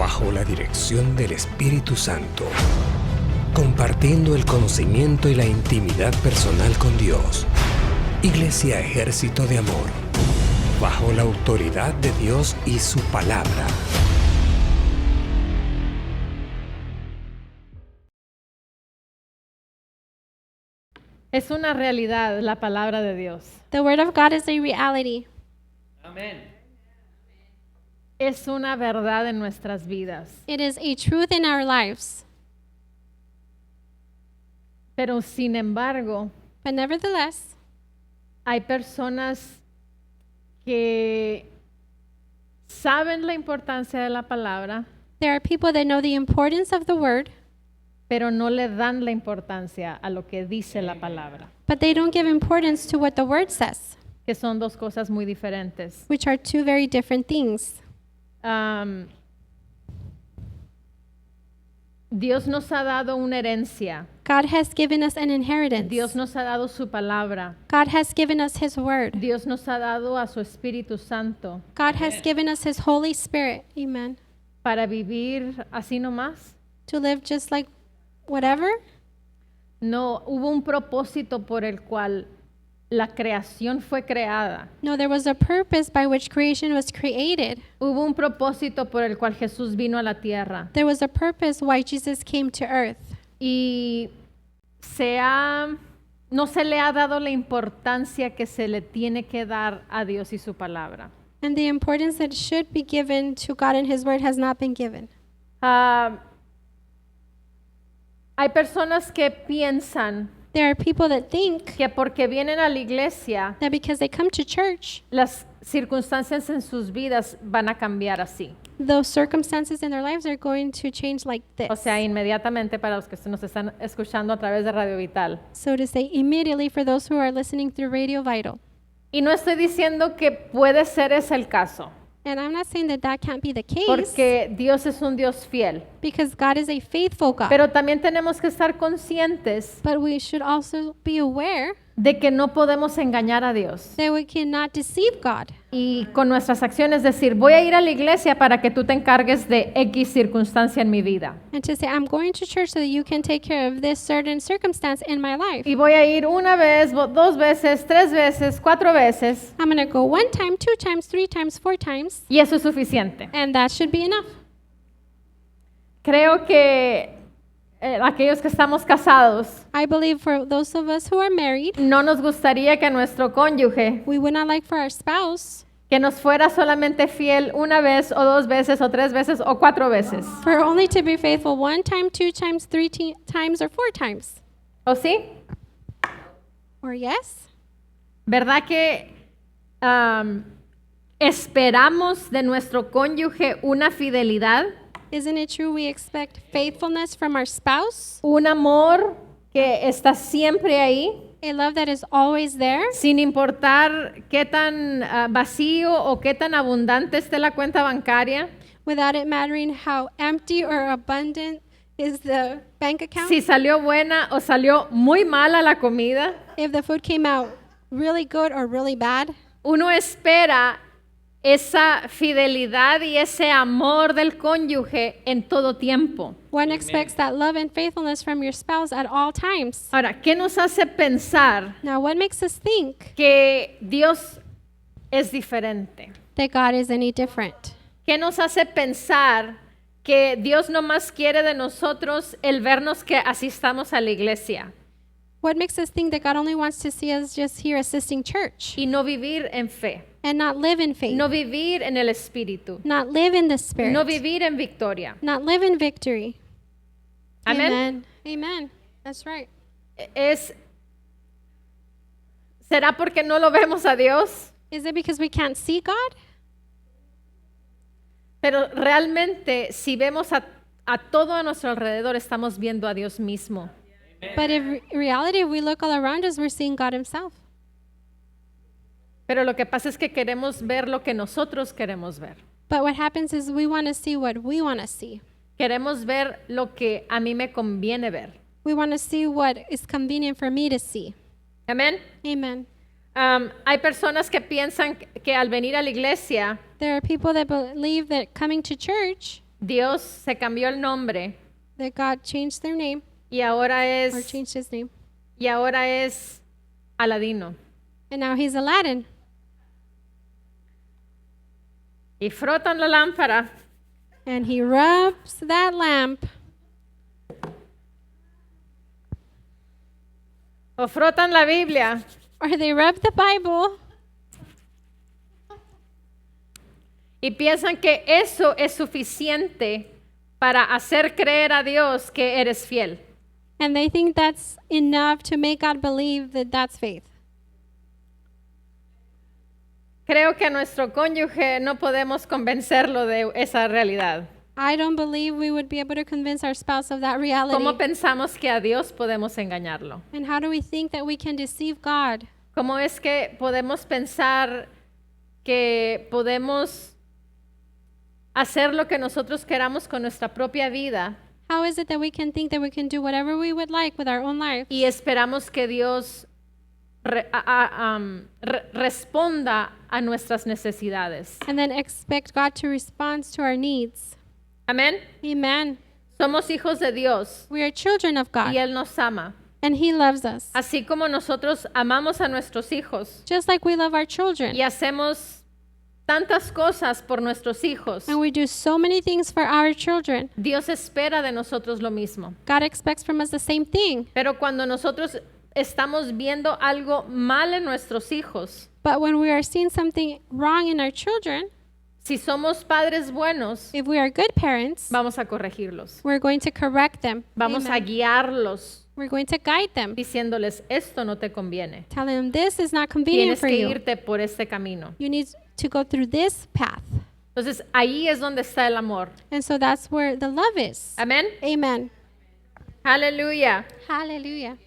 bajo la dirección del Espíritu Santo, compartiendo el conocimiento y la intimidad personal con Dios. Iglesia Ejército de Amor, bajo la autoridad de Dios y su palabra. Es una realidad la palabra de Dios. The Word of God is a reality. Amen. Es una verdad en nuestras vidas. It is a truth in our lives. Pero sin embargo, But nevertheless, hay personas que saben la importancia de la palabra, there are people that know the importance of the Word, pero no le dan la importancia a lo que dice la palabra, but they don't give importance to what the Word says, que son dos cosas muy diferentes. which are two very different things. Dios nos ha dado una herencia. God has given us an inheritance. Dios nos ha dado su palabra. God has given us His Word. Dios nos ha dado a su Espíritu Santo God has given us His Holy Spirit. Amen. para vivir así nomás. To live just like whatever. No, hubo un propósito por el cual la creación fue creada. No, there was a purpose by which creation was created. Hubo un propósito por el cual Jesús vino a la tierra. There was a purpose why Jesus came to earth. Y no se le ha dado la importancia que se le tiene que dar a Dios y su palabra. And the importance that should be given to God and His Word has not been given. Hay personas que piensan There are people that think que porque vienen a la iglesia, that because they come to church, las circunstancias en sus vidas van a cambiar así. those circumstances in their lives are going to change like this. O sea, inmediatamente para los que nos están escuchando a través de Radio Vital. So to say, immediately for those who are listening through Radio Vital. Y no estoy diciendo que puede ser ese el caso, And I'm not saying that that can't be the case, porque Dios es un Dios fiel. because God is a faithful God. Pero también tenemos que estar conscientes But we should also be aware de que no podemos engañar a Dios. that we cannot deceive God. Y con nuestras acciones decir, voy a ir a la iglesia para que tú te encargues de X circunstancia en mi vida. And to say, I'm going to church so that you can take care of this certain circumstance in my life. Y voy a ir una vez, dos veces, tres veces, cuatro veces. I'm going to go 1 time, 2 times, 3 times, 4 times, Y eso es suficiente. and that should be enough. Creo que aquellos que estamos casados, I believe for those of us who are married, no nos gustaría que nuestro cónyuge, we would not like for our spouse que nos fuera solamente fiel una vez o dos veces o tres veces o cuatro veces. for only to be faithful 1 time, 2 times, 3 times, or 4 times. ¿O sí? Or yes? ¿Verdad que esperamos de nuestro cónyuge una fidelidad? Isn't it true we expect faithfulness from our spouse? Un amor que está siempre ahí, A love that is always there, sin importar qué tan vacío o qué tan abundante esté la cuenta bancaria, without it mattering how empty or abundant is the bank account. si salió buena o salió muy mala la comida. If the food came out really good or really bad, Uno espera esa fidelidad y ese amor del cónyuge en todo tiempo. one expects that love and faithfulness from your spouse at all times. Ahora, ¿qué nos hace pensar Now, what makes us think que Dios es diferente? that God is any different? ¿Qué nos hace pensar que Dios no más quiere de nosotros el vernos que asistamos a la iglesia What makes us think that God only wants to see us just here assisting church y no vivir en fe, and not live in faith, no vivir en el espíritu, not live in the Spirit, no vivir en victoria? not live in victory? Amén. Amen. Amen. That's right. ¿Será porque no lo vemos a Dios? Is it because we can't see God? Pero realmente si vemos a todo a nuestro alrededor estamos viendo a Dios mismo. But in reality, if we look all around us, we're seeing God Himself. Pero lo que pasa es que queremos ver lo que nosotros queremos ver. But what happens is we want to see what we want to see. Queremos ver lo que a mí me conviene ver. We want to see what is convenient for me to see. Amén. Amen. Hay personas que piensan que al venir a la iglesia There are people that believe that coming to church Dios se cambió el nombre that God changed their name y ahora or es changed his name. Aladino. And now he's Aladdin. Y frotan la lámpara And he rubs that lamp o frotan la Biblia or they rub the Bible y piensan que eso es suficiente para hacer creer a Dios que eres fiel. and they think that's enough to make God believe that that's faith. Creo que a nuestro cónyuge no podemos convencerlo de esa realidad. I don't believe we would be able to convince our spouse of that reality. ¿Cómo pensamos que a Dios podemos engañarlo? And how do we think that we can deceive God? ¿Cómo es que podemos pensar que podemos hacer lo que nosotros queramos con nuestra propia vida How is it that we can think that we can do whatever we would like with our own life y esperamos que Dios responda a nuestras necesidades? and then expect God to respond to our needs? Amén. Amen. Somos hijos de Dios We are children of God y Él nos ama. and He loves us. Así como nosotros amamos a nuestros hijos Just like we love our children. y hacemos tantas cosas por nuestros hijos, And we do so many things for our children. Dios espera de nosotros lo mismo. God expects from us the same thing. Pero cuando nosotros estamos viendo algo mal en nuestros hijos, But when we are seeing something wrong in our children, si somos padres buenos, if we are good parents, vamos a corregirlos. we're going to correct them. Vamos a Amen. guiarlos We're going to guide them, diciéndoles, esto no te conviene. telling them this is not convenient Tienes for que you. irte por este camino. You need to go through this path. Entonces, ahí es donde está el amor. And so that's where the love is. Amén. Amen. Aleluya. Hallelujah.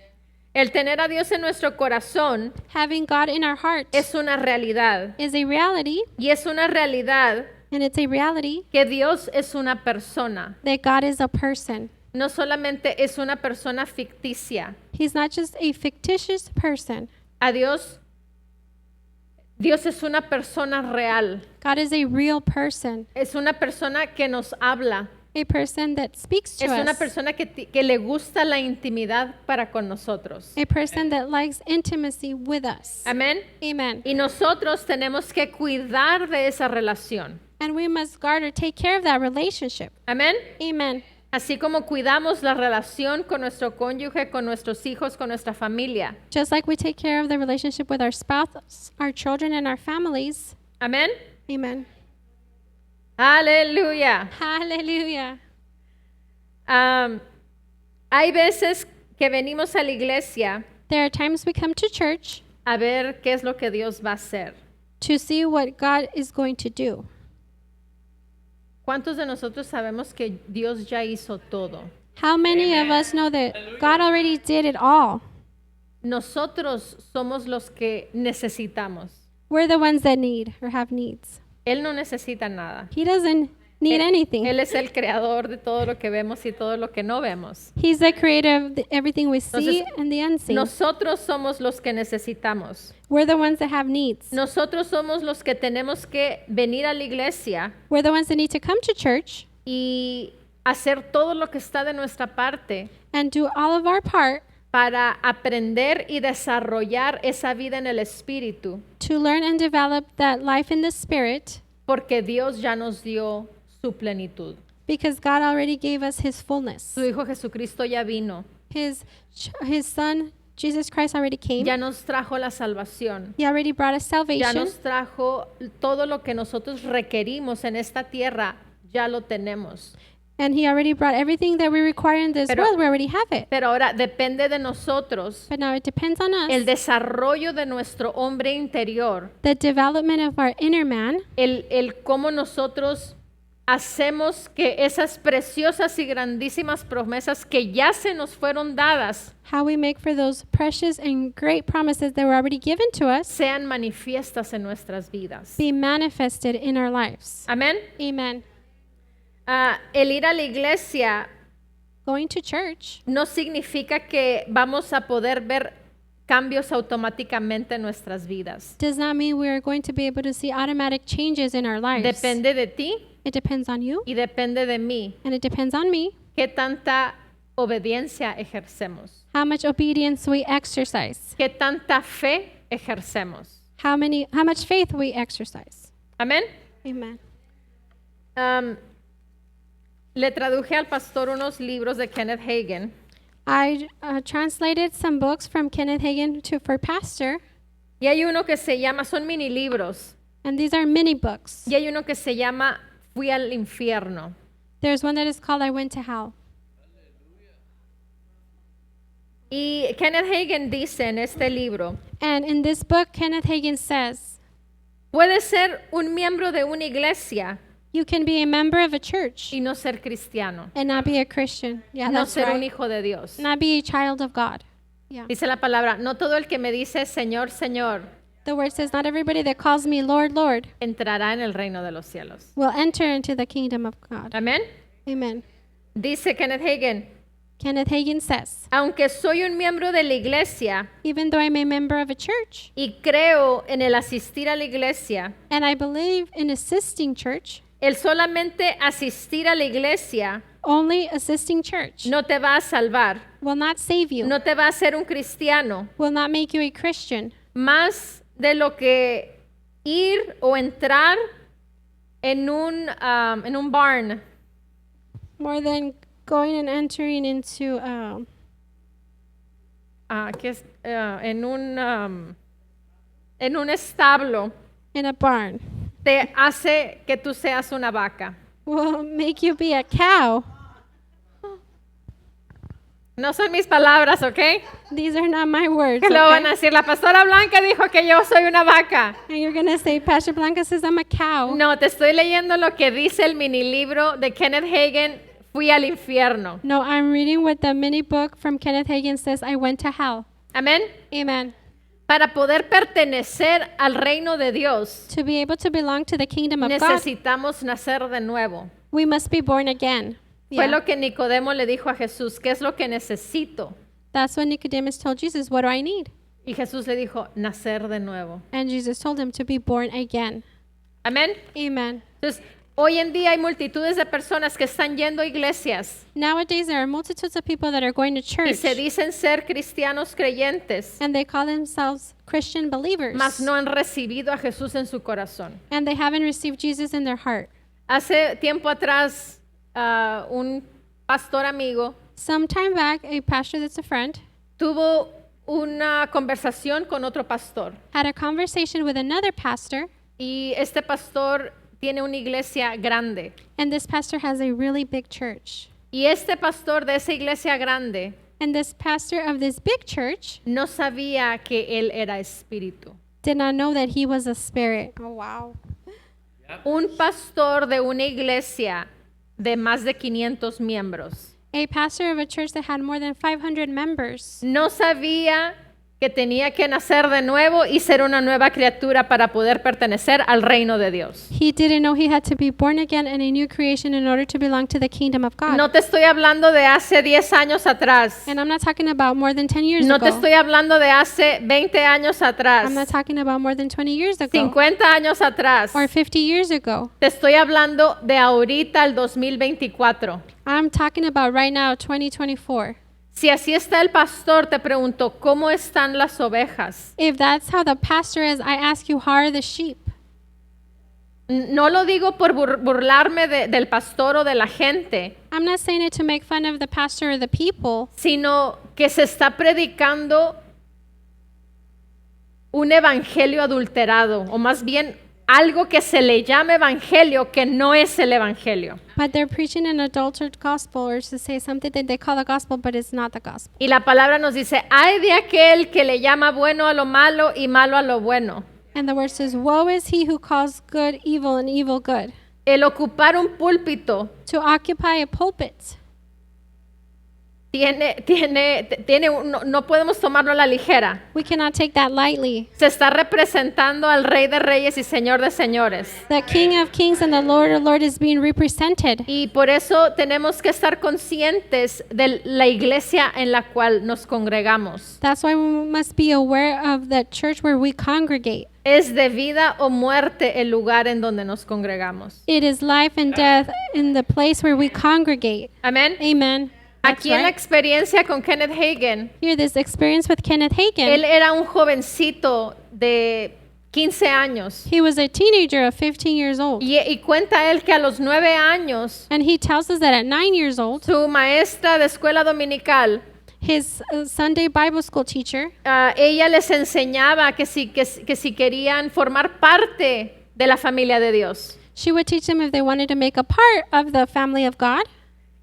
El tener a Dios en nuestro corazón Having God in our heart es una realidad. is a reality, Y es una realidad and it's a reality que Dios es una persona. that God is a person. No solamente es una persona ficticia. He's not just a fictitious person. A Dios es una persona real. God is a real person, Es una persona que nos habla. a person that speaks to Es una us, persona que le gusta la intimidad para con nosotros. a person that likes intimacy with us. Amén. Amen. Y nosotros tenemos que cuidar de esa relación. And we must guard or take care of that relationship. Amén. Amen. Así como cuidamos la relación con nuestro cónyuge, con nuestros hijos, con nuestra familia. Just like we take care of the relationship with our spouse, our children, and our families. Amén. Amen. Aleluya. Hallelujah. Hay veces que venimos a la iglesia There are times we come to church a ver qué es lo que Dios va a hacer. to see what God is going to do. ¿Cuántos de nosotros sabemos que Dios ya hizo todo? How many of us know that God already did it all? Nosotros somos los que necesitamos. We're the ones that need or have needs. Él no necesita nada. He doesn't need anything. Él es el creador de todo lo que vemos y todo lo que no vemos. He's the creator of everything we see Entonces, and the unseen. Nosotros somos los que necesitamos. We're the ones that have needs. Nosotros somos los que tenemos que venir a la iglesia We're the ones that need to come to church y hacer todo lo que está de nuestra parte and do all of our part para aprender y desarrollar esa vida en el Espíritu, to learn and develop that life in the Spirit, porque Dios ya nos dio su plenitud. because God already gave us His fullness. Su Hijo Jesucristo ya vino, His Son, Jesus Christ, already came. ya nos trajo la salvación, He already brought us ya salvation. nos trajo todo lo que nosotros requerimos en esta tierra, ya lo tenemos. And He already brought everything that we require in this Pero- world. We already have it. Pero ahora depende de nosotros But now it depends on el us. desarrollo de nuestro hombre interior, The development of our inner man, el cómo nosotros hacemos que esas preciosas y grandísimas promesas que ya se nos fueron dadas how we make for those precious and great promises that were already given to us sean manifiestas en nuestras vidas. be manifested in our lives. Amén. Amen. El ir a la iglesia Going to church no significa que vamos a poder ver cambios automáticamente en nuestras vidas. does not mean we are going to be able to see automatic changes in our lives. Depende de ti It depends on you, y depende de mí. and it depends on me, ¿Qué tanta obediencia ejercemos? how much obedience we exercise, ¿Qué tanta fe ejercemos? how much faith we exercise. Amén. Amen. Le traduje al pastor unos libros de Kenneth Hagin. I translated some books from Kenneth Hagin for pastor, Y hay uno que se llama, son mini libros. and these are mini books. Y hay uno que se llama Fui al infierno. There's one that is called I Went to Hell. Y Kenneth Hagin dice en este libro, And in this book, Kenneth Hagin says, puedes ser un miembro de una iglesia you can be a member of a church y no ser cristiano, and not be a Christian. Yeah, no that's ser un right. hijo de Dios. Not be a child of God. Yeah. Dice la palabra, no todo el que me dice Señor, Señor, The word says, not everybody that calls me Lord, Lord entrará en el reino de los cielos. will enter into the kingdom of God. Amén. Amen. Dice Kenneth Hagin, Kenneth Hagin says, aunque soy un miembro de la iglesia even though I'm a member of a church y creo en el asistir a la iglesia, and I believe in assisting church, el solamente asistir a la iglesia only assisting church no te va a salvar, will not save you, no te va a hacer un cristiano, will not make you a Christian, más de lo que ir o entrar en un barn, more than going and entering into en un establo, in a barn, te hace que tú seas una vaca. will make you be a cow. No son mis palabras, ¿ok? These are not my words. Que luego van a Okay? decir, la pastora Blanca dijo que yo soy una vaca. And you're going to say, Pastor Blanca says I'm a cow. No, te estoy leyendo lo que dice el mini libro de Kenneth Hagin, Fui al infierno. No, I'm reading what the mini book from Kenneth Hagin says, I went to hell. Amén. Amen. Para poder pertenecer al reino de Dios, To be able to belong to the kingdom of God, necesitamos nacer de nuevo. we must be born again. Fue Yeah. lo que Nicodemo le dijo a Jesús, ¿qué es lo que necesito? That's what Nicodemus told Jesus, what do I need? Y Jesús le dijo, nacer de nuevo. And Jesus told him to be born again. Amén. Amen. Entonces, hoy en día hay multitudes de personas que están yendo a iglesias Nowadays, there are multitudes of people that are going to y church se dicen ser cristianos creyentes, and they call themselves Christian believers, mas no han recibido a Jesús en su corazón. and they haven't received Jesus in their heart. Hace tiempo atrás, un pastor amigo Some time back, a pastor that's a friend tuvo una conversación con otro pastor had a conversation with another pastor, y este pastor tiene una iglesia grande. and this pastor has a really big church. Y este pastor de esa iglesia grande And this pastor of this big church no sabía que él era espíritu. did not know that he was a spirit. Oh, wow. Un pastor de una iglesia de más de 500 miembros A pastor of a church that had more than 500 members no sabía que tenía que nacer de nuevo y ser una nueva criatura para poder pertenecer al reino de Dios. he didn't know he had to be born again and a new creation in order to belong to the kingdom of God. No te estoy hablando de hace 10 años atrás. And I'm not talking about more than 10 years No ago. te estoy hablando de hace 20 años atrás, I'm not talking about more than 20 years ago 50 años atrás. or 50 years ago. Te estoy hablando de ahorita al 2024. I'm talking about right now, 2024. Si así está el pastor, te pregunto, ¿cómo están las ovejas? If that's how the pastor is, I ask you, how are the sheep? No lo digo por burlarme del pastor o de la gente, I'm not saying it to make fun of the pastor or the people, sino que se está predicando un evangelio adulterado, o más bien algo que se le llama evangelio que no es el evangelio. but they're preaching an adulterated gospel, or to say something that they call the gospel, but it's not the gospel. Y la palabra nos dice, ay de aquel que le llama bueno a lo malo y malo a lo bueno. And the word says, woe is he who calls good evil and evil good. El ocupar un púlpito To occupy a pulpit no podemos tomarlo a la ligera. We cannot take that lightly. Se está representando al Rey de Reyes y Señor de Señores. The King of Kings and the Lord of Lords is being represented. Y por eso tenemos que estar conscientes de la iglesia en la cual nos congregamos. That's why we must be aware of the church where we congregate. Es de vida o muerte el lugar en donde nos congregamos. It is life and death in the place where we congregate. Amén. Amen. That's Aquí en la right. experiencia con Kenneth Hagin, Here, this experience with Kenneth él Hagin. era un jovencito de 15 años. He was a teenager of 15 years old. Y cuenta él que a los 9 años, And he tells us that at 9 years old, su maestra de escuela dominical, his Sunday Bible school teacher, ella les enseñaba que si querían formar parte de la familia de Dios. she would teach them if they wanted to make a part of the family of God.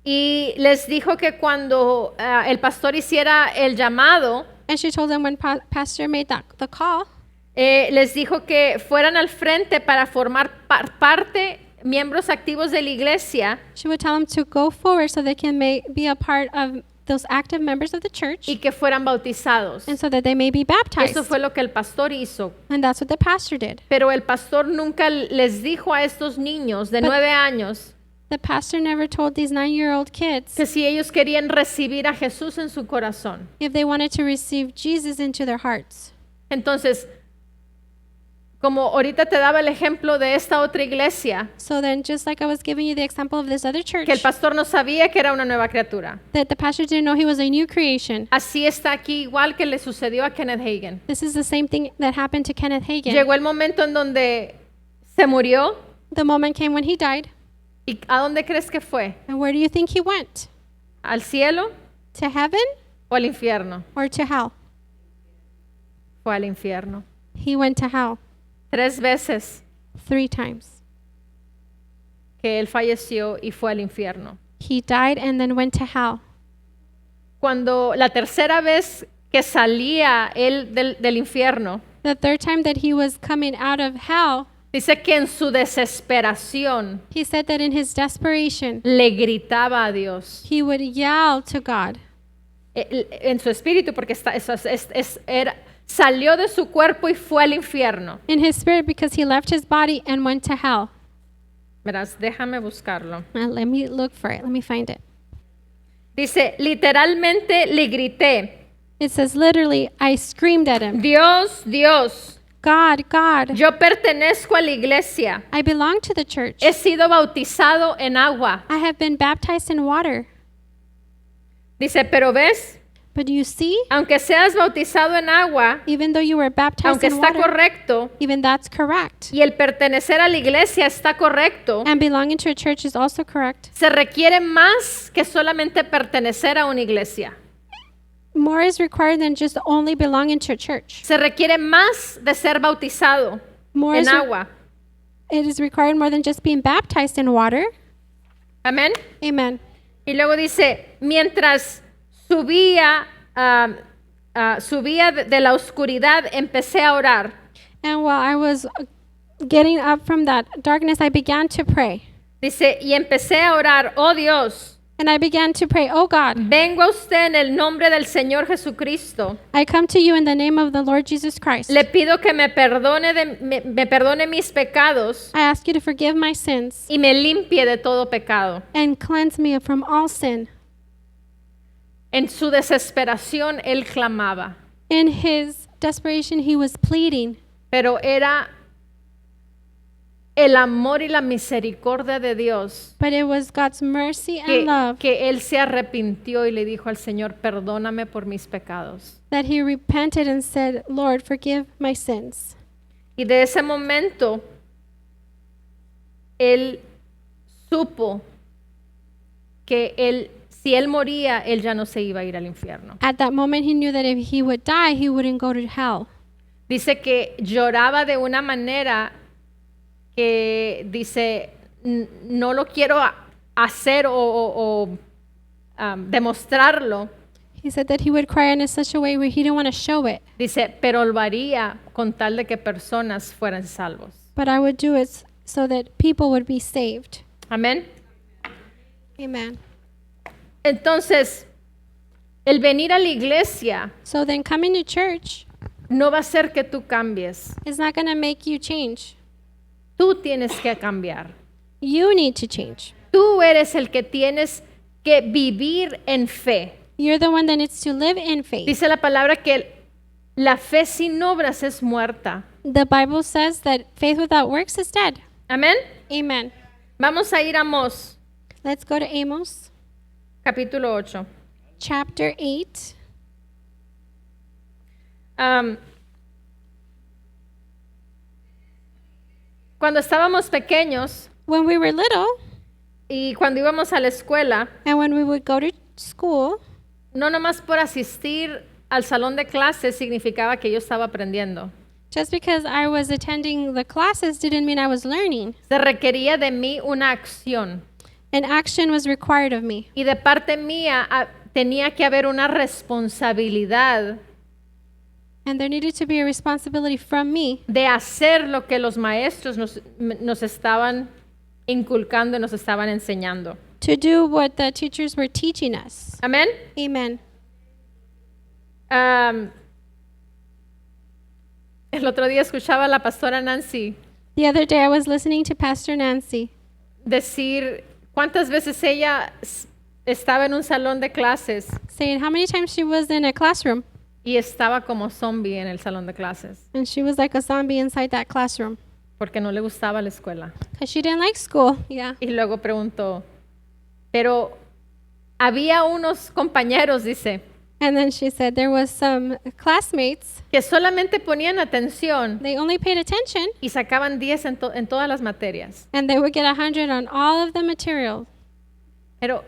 Y les dijo que cuando el pastor hiciera el llamado, And she told them when pastor made the call, les dijo que fueran al frente para formar parte, miembros activos de la iglesia, she would tell them to go forward so they can be a part of those active members of the church, y que fueran bautizados. and so that they may be baptized. Eso fue lo que el pastor hizo. And that's what the pastor did. Pero el pastor nunca les dijo a estos niños de But- 9 años The pastor never told these 9-year-old kids que si ellos querían recibir a Jesús en su corazón. if they wanted to receive Jesus into their hearts. Entonces, como ahorita te daba el ejemplo de esta otra iglesia, So then, just like I was giving you the example of this other church, que el pastor no sabía que era una nueva criatura. that the pastor didn't know he was a new creation. Así está aquí igual que le sucedió a Kenneth Hagin. This is the same thing that happened to Kenneth Hagin. Llegó el momento en donde se murió. The moment came when he died. ¿Y a dónde crees que fue? And where do you think he went? ¿Al cielo To heaven o al infierno? or to hell? Fue al infierno. He went to hell 3 veces 3 times. que él falleció y fue al infierno. He died and then went to hell. Cuando la tercera vez que salía él del infierno, The third time that he was coming out of hell, dice que en su desesperación he said that in his desperation, le gritaba a Dios. he would yell to God. En su espíritu, porque salió de su cuerpo y fue al infierno. In his spirit, because he left his body and went to hell. Verás, déjame buscarlo. Let me look for it. Let me find it. Dice, literalmente le grité, It says literally, I screamed at him, Dios, Dios, God, God, yo pertenezco a la iglesia. I belong to the church. He sido bautizado en agua. I have been baptized in water. Dice, pero ves, But do you see? aunque seas bautizado en agua, Even though you were baptized aunque in está water, correcto, even that's correct. y el pertenecer a la iglesia está correcto, And belonging to a church is also correct. se requiere más que solamente pertenecer a una iglesia. More is required than just only belonging to a church. Se requiere más de ser bautizado More en is agua. It is required more than just being baptized in water. Amén. Amen. Y luego dice, mientras subía de la oscuridad, empecé a orar. And while I was getting up from that darkness, I began to pray. Dice, y empecé a orar, oh Dios, And I began to pray, oh God, vengo a usted en el nombre del Señor Jesucristo. I come to you in the name of the Lord Jesus Christ. Le pido que me perdone mis pecados I ask you to forgive my sins y me limpie de todo pecado. and cleanse me from all sin. En su desesperación, él clamaba, In his desperation, he was pleading, pero era el amor y la misericordia de Dios but it was God's mercy and love que él se arrepintió y le dijo al Señor, perdóname por mis pecados. that he repented and said, Lord, forgive my sins. Y de ese momento, él supo que si él moría, él ya no se iba a ir al infierno. At that moment, he knew that if he would die, he wouldn't go to hell. Dice que lloraba de una manera que dice, no lo quiero hacer o demostrarlo. He said that he would cry in such a way where he didn't want to show it, Dice, pero lo haría con tal de que personas fueran salvos. but I would do it so that people would be saved. Amén. Amen. Entonces, El venir a la iglesia So then coming to church no va a hacer que tú cambies. is not going to make you change. Tú tienes que cambiar. You need to change. Tú eres el que tienes que vivir en fe. You're the one that needs to live in faith. Dice la palabra que la fe sin obras es muerta. The Bible says that faith without works is dead. Amén. Amen. Vamos a ir a Amós, Let's go to Amos capítulo 8. chapter 8. Cuando estábamos pequeños When we were little y cuando íbamos a la escuela, and when we would go to school, no nomás por asistir al salón de clases significaba que yo estaba aprendiendo. just because I was attending the classes didn't mean I was learning. Se requería de mí una acción An action was required of me. y de parte mía tenía que haber una responsabilidad And there needed to be a responsibility from me de hacer lo que los maestros nos estaban inculcando y nos estaban enseñando. to do what the teachers were teaching us. Amén. Amen. El otro día escuchaba a la pastora Nancy The other day I was listening to Pastor Nancy decir cuántas veces ella estaba en un salón de clases saying how many times she was in a classroom y estaba como zombie en el salón de clases and she was like a zombie inside that classroom porque no le gustaba la escuela. because she didn't like school. Yeah. Y luego preguntó, pero había unos compañeros, dice, And then she said there was some classmates, que solamente ponían atención they only paid attention y sacaban 10 en todas las materias. and they would get 100 on all of the material. Pero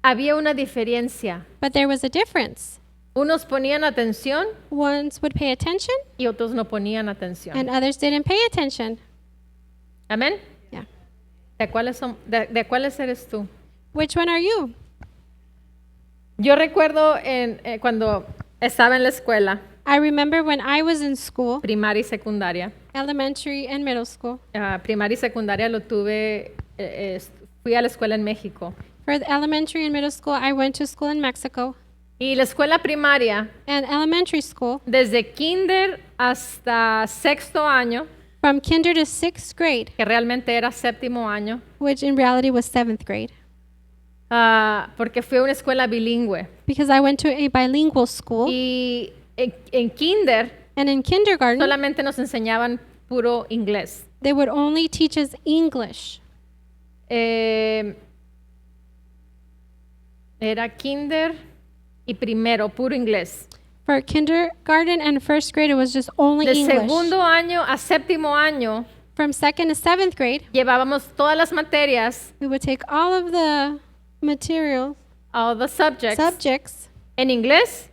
había una diferencia. But there was a difference. Unos ponían atención Ones would pay attention y otros no ponían atención. and others didn't pay attention. Amén. Yeah. ¿De cuáles eres tú? Which one are you? Yo recuerdo cuando estaba en la escuela, I remember when I was in school, primaria y secundaria. elementary and middle school. Primaria y secundaria lo tuve, fui a la escuela en México. For the elementary and middle school, I went to school in Mexico. Y la escuela primaria, And elementary school, desde kinder hasta sexto año, from kinder to 6th grade, que realmente era séptimo año, which in reality was 7th grade, porque fui a una escuela bilingüe. because I went to a bilingual school. Y en kinder And in kindergarten, solamente nos enseñaban puro inglés. they would only teach us English. Era kinder y primero, puro inglés. For kindergarten and 1st grade, it was just only De English. segundo año a séptimo año, From 2nd to 7th grade, llevábamos todas las materias, we would take all of the material all the subjects, en inglés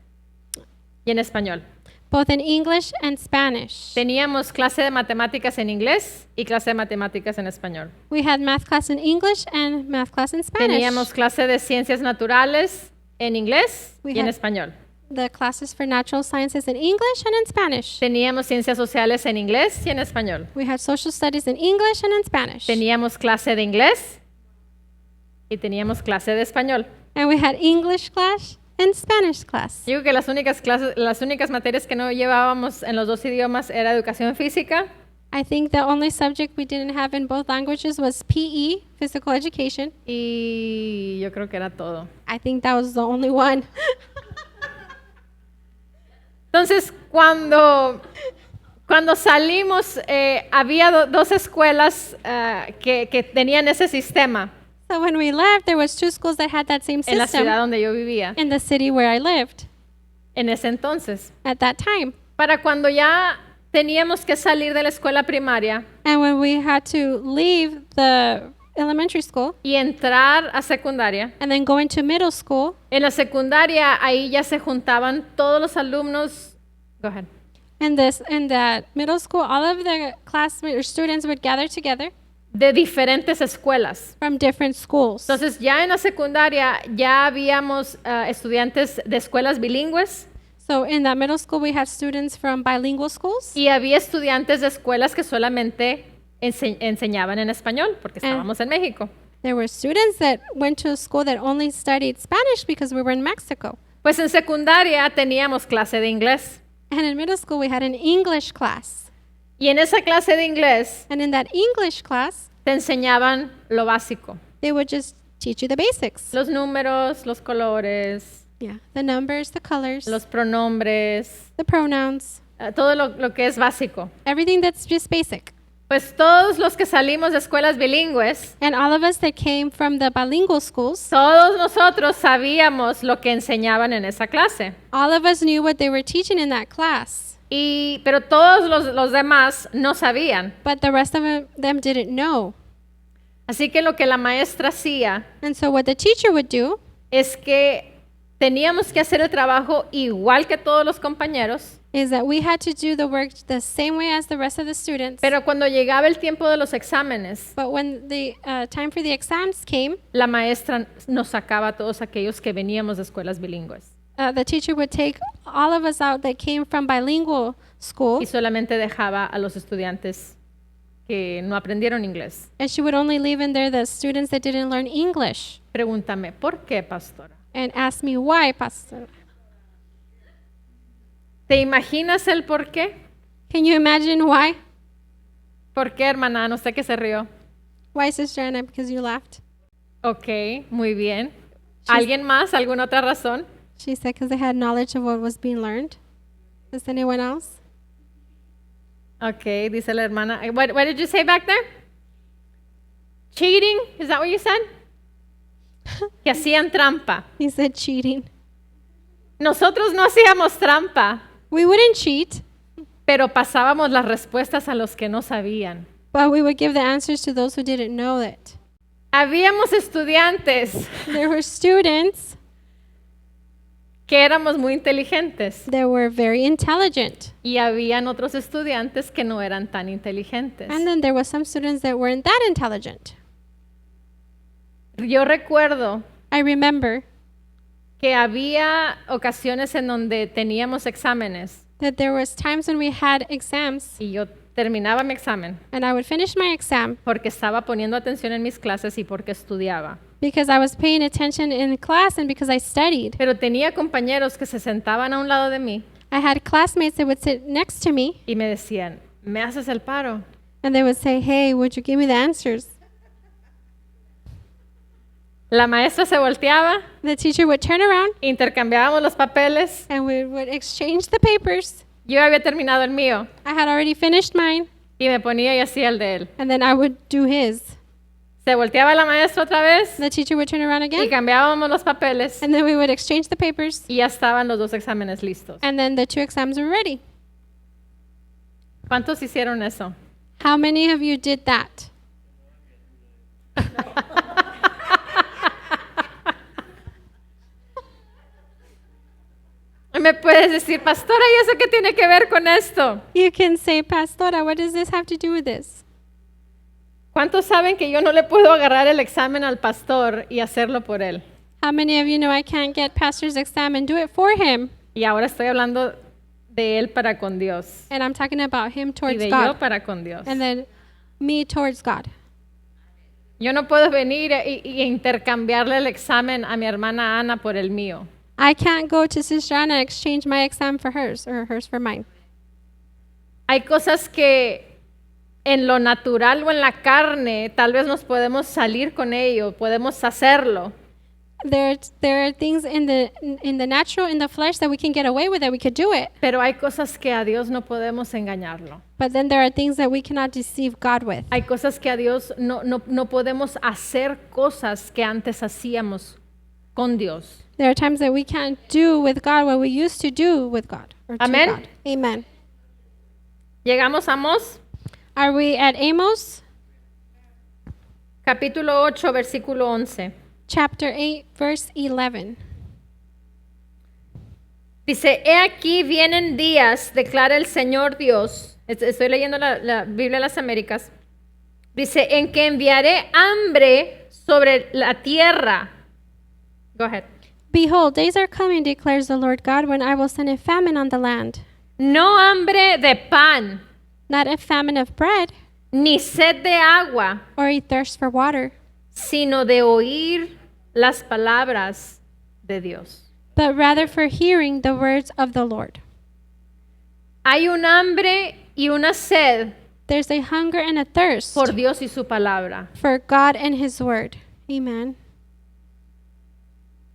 y en español. both in English and Spanish. Teníamos clase de matemáticas en inglés y clase de matemáticas en español. We had math class in English and math class in Spanish. Teníamos clase de ciencias naturales en inglés We y en had- español. The classes for natural sciences in English and in Spanish. Teníamos ciencias sociales en inglés y en español. We had social studies in English and in Spanish. Teníamos clase de inglés y teníamos clase de español. And we had English class and Spanish class. Digo que las únicas materias que no llevábamos en los dos idiomas era educación física I think the only subject we didn't have in both languages was PE, physical education. y yo creo que era todo. I think that was the only one. Entonces, cuando salimos, había dos escuelas que tenían ese sistema So when we left, there was 2 schools that had that same en la ciudad system donde yo vivía in the city where I lived en ese entonces. at that time. Para cuando ya teníamos que salir de la escuela primaria And when we had to leave the elementary school y entrar a secundaria, and then go into middle school, en la secundaria ahí ya se juntaban todos los alumnos. Go ahead. in that middle school, all of the classmates or students would gather together De diferentes escuelas. from different schools. Entonces ya en la secundaria ya habíamos estudiantes de escuelas bilingües So in that middle school, we had students from bilingual schools, y había estudiantes de escuelas que solamente enseñaban en español porque estábamos en México. there were students that went to a school that only studied Spanish because we were in Mexico. Pues en secundaria teníamos clase de inglés. And in middle school, we had an English class. Y en esa clase de inglés And in that English class, te enseñaban lo básico. they would just teach you the basics. Los números, los colores, Yeah, the numbers, the colors, los pronombres, the pronouns, todo lo que es básico. everything that's just basic. Pues todos los que salimos de escuelas bilingües, And all of us that came from the bilingual schools, todos nosotros sabíamos lo que enseñaban en esa clase. all of us knew what they were teaching in that class. Pero todos los demás no sabían. But the rest of them didn't know. Así que lo que la maestra hacía And so what the teacher would do es que teníamos que hacer el trabajo igual que todos los compañeros, is that we had to do the work the same way as the rest of the students. pero cuando llegaba el tiempo de los exámenes, But when the time for the exams came, la maestra nos sacaba a todos aquellos que veníamos de escuelas bilingües the teacher would take all of us out that came from bilingual school, y solamente dejaba a los estudiantes que no aprendieron inglés. and she would only leave in there the students that didn't learn English. Pregúntame, ¿por qué, pastora? And ask me why, Pastor. ¿Te imaginas el por qué? Can you imagine why? ¿Por qué, hermana? No sé qué se rió. Why, Sister Anna? Because you laughed. Ok, muy bien. ¿Alguien más? ¿Alguna otra razón? She said because they had knowledge of what was being learned. Does anyone else? Ok, dice la hermana. What did you say back there? Cheating? Is that what you said? Que hacían trampa. He said cheating. Nosotros no hacíamos trampa, We wouldn't cheat, pero pasábamos las respuestas a los que no sabían. but we would give the answers to those who didn't know it. Habíamos estudiantes There were students que éramos muy inteligentes that were very intelligent. y habían otros estudiantes que no eran tan inteligentes. And then there were some students that weren't that intelligent. Yo recuerdo I remember que había ocasiones en donde teníamos exámenes that there was times when we had exams y yo terminaba mi examen and I would finish my exam porque estaba poniendo atención en mis clases y porque estudiaba. because I was paying attention in class and because I studied. Pero tenía compañeros que se sentaban a un lado de mí I had classmates that would sit next to me y me decían, ¿me haces el paro? and they would say, "Hey, would you give me the answers?" La maestra se volteaba, The teacher would turn around intercambiábamos los papeles. and we would exchange the papers. Yo había terminado el mío I had already finished mine y me ponía y hacía el de él. and then I would do his. Se volteaba la maestra otra vez The teacher would turn around y again cambiábamos los papeles and then we would exchange the papers y ya estaban los dos exámenes listos. and then the 2 exams were ready. ¿Cuántos hicieron eso? How many of you did that? Me puedes decir, pastora, ¿y eso qué tiene que ver con esto? You can say, "Pastora, what does this have to do with this?" ¿Cuántos saben que yo no le puedo agarrar el examen al pastor y hacerlo por él? How many of you know I can't get pastor's exam and do it for him? Y ahora estoy hablando de él para con Dios And I'm talking about him y towards de yo God para con Dios. and then me towards God. Yo no puedo venir y intercambiarle el examen a mi hermana Ana por el mío. I can't go to Sister Anna and exchange my exam for hers or hers for mine. Hay cosas que en lo natural o en la carne tal vez nos podemos salir con ello, podemos hacerlo. There are things in the natural, in the flesh that we can get away with it. We could do it. Pero hay cosas que a Dios no podemos engañarlo. But then there are things that we cannot deceive God with. Hay cosas que a Dios no podemos hacer cosas que antes hacíamos con Dios. There are times that we can't do with God what we used to do with God. Or to Amen. God. Amen. Llegamos a Amós, Are we at Amos capítulo 8, versículo 11. chapter 8, verse 11? Dice, he aquí vienen días, declara el Señor Dios. Estoy leyendo la Biblia de las Américas. Dice, en que enviaré hambre sobre la tierra. Go ahead. Behold, days are coming, declares the Lord God, when I will send a famine on the land. No hambre de pan, Not a famine of bread ni sed de agua, or a thirst for water, sino de oír las palabras de Dios. but rather for hearing the words of the Lord. Hay un hambre y una sed There's a hunger and a thirst por Dios y su palabra. for God and His Word. Amen.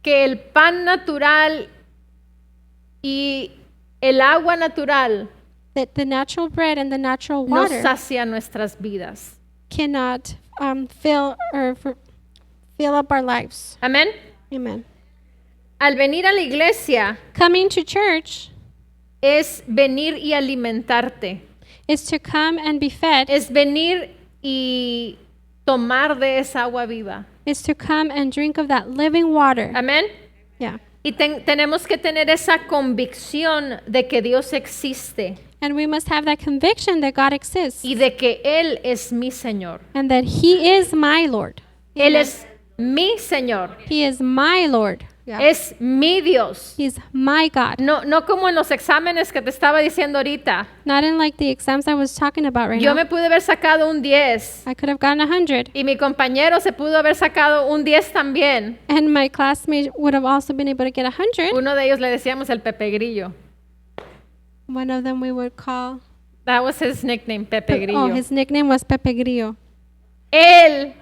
Que el pan natural y el agua natural That the natural bread and the natural no water sacia nuestras vidas. cannot fill up our lives. Amén. Amen. Al venir a la iglesia Coming to church es venir y alimentarte. is to come and be fed, Es venir y tomar de esa agua viva. is to come and drink of that living water. Amén. Yeah. Y tenemos que tener esa convicción de que Dios existe And we must have that conviction that God exists y de que Él es mi Señor. and that He is my Lord. Él es mi Señor. He is my Lord. Yeah. Es mi Dios. He's my God. No como en los exámenes que te estaba diciendo ahorita. Not in like the exams I was talking about right Yo now. me pude haber sacado un 10 I could have gotten 100, y mi compañero se pudo haber sacado un 10 también. and my classmate would have also been able to get 100. Uno de ellos le decíamos el Pepe Grillo. One of them we would call. That was his nickname, Pepe Grillo. Oh, his nickname was Pepe Grillo. Él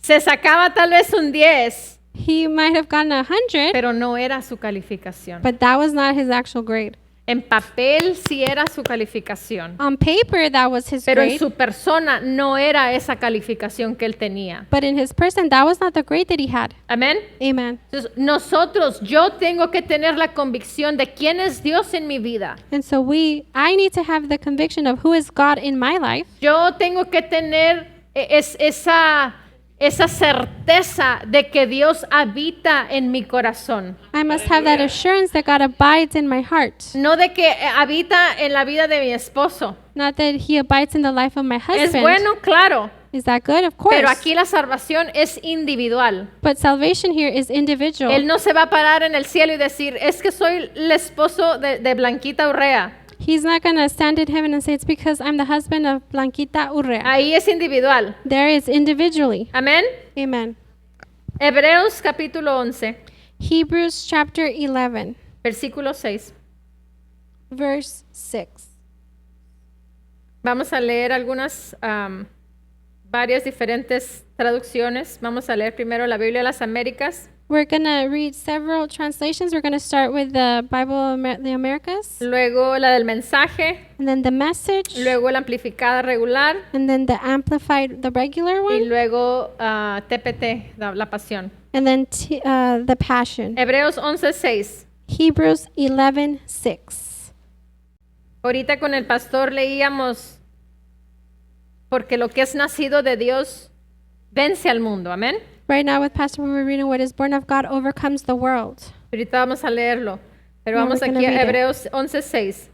se sacaba tal vez un 10, He might have gotten 100, pero no era su calificación. but that was not his actual grade. En papel sí era su calificación, On paper, that was his pero en grade, su persona no era esa calificación que él tenía. but in his person, that was not the grade that he had. Amén. Amen. Entonces, yo tengo que tener la convicción de quién es Dios en mi vida. And so I need to have the conviction of who is God in my life. Yo tengo que tener esa certeza de que Dios habita en mi corazón. I must have that assurance that God abides in my heart. No de que habita en la vida de mi esposo. Not that he abides in the life of my Es husband. bueno, claro, Is that good? Of course. pero aquí la salvación es individual. But salvation here is individual. Él no se va a parar en el cielo y decir, es que soy el esposo de Blanquita Urrea. He's not going to stand in heaven and say, it's because I'm the husband of Blanquita Urrea. Ahí es individual. There is individually. Amén. Amen. Hebreos capítulo 11, Hebrews chapter 11, versículo 6. verse 6. Vamos a leer varias diferentes traducciones. Vamos a leer primero la Biblia de las Américas, We're going to read several translations. We're going to start with the Bible of the Americas, luego la del mensaje, and then the Message, luego la amplificada regular and then the Amplified, the regular y one, luego TPT, la pasión. and then the Passion. Hebreos 11:6. Hebrews 11:6. Ahorita con el pastor leíamos, porque lo que es nacido de Dios vence al mundo. Amén. Right now with Pastor, we were reading what is born of God overcomes the world. Ahorita vamos a leerlo, pero No, vamos we're gonna aquí a read it. Hebreos 11:6.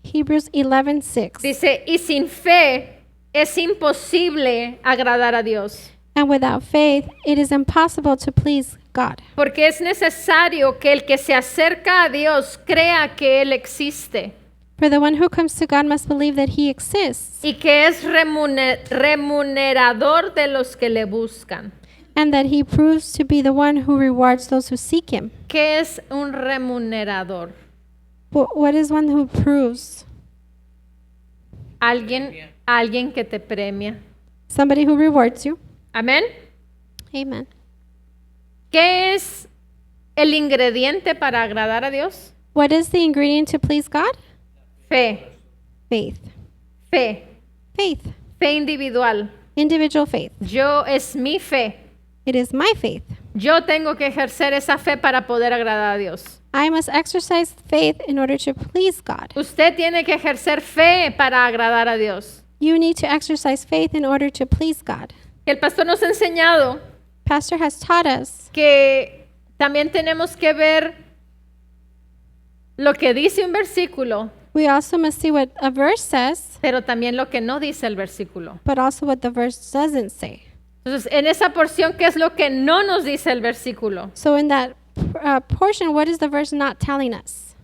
Hebrews 11:6. Dice, y sin fe es imposible agradar a Dios, And without faith, it is impossible to please God. porque es necesario que el que se acerca a Dios crea que Él existe For the one who comes to God must believe that He exists y que es remunerador de los que le buscan. and that He proves to be the one who rewards those who seek Him. ¿Qué es un remunerador? What is one who proves? Alguien que te premia. Somebody who rewards you. Amén. Amen. ¿Qué es el ingrediente para agradar a Dios? What is the ingredient to please God? Fe, Faith. fe, Faith. fe individual. Individual faith. Es mi fe. It is my faith. Yo tengo que ejercer esa fe para poder agradar a Dios. I must exercise faith in order to please God. Usted tiene que ejercer fe para agradar a Dios. You need to exercise faith in order to please God. El pastor nos ha enseñado Pastor has taught us que también tenemos que ver lo que dice un versículo, we also must see what a verse says, pero también lo que no dice el versículo. but also what the verse doesn't say. Entonces, en esa porción, ¿qué es lo que no nos dice el versículo? So in that portion, what is the verse not telling us?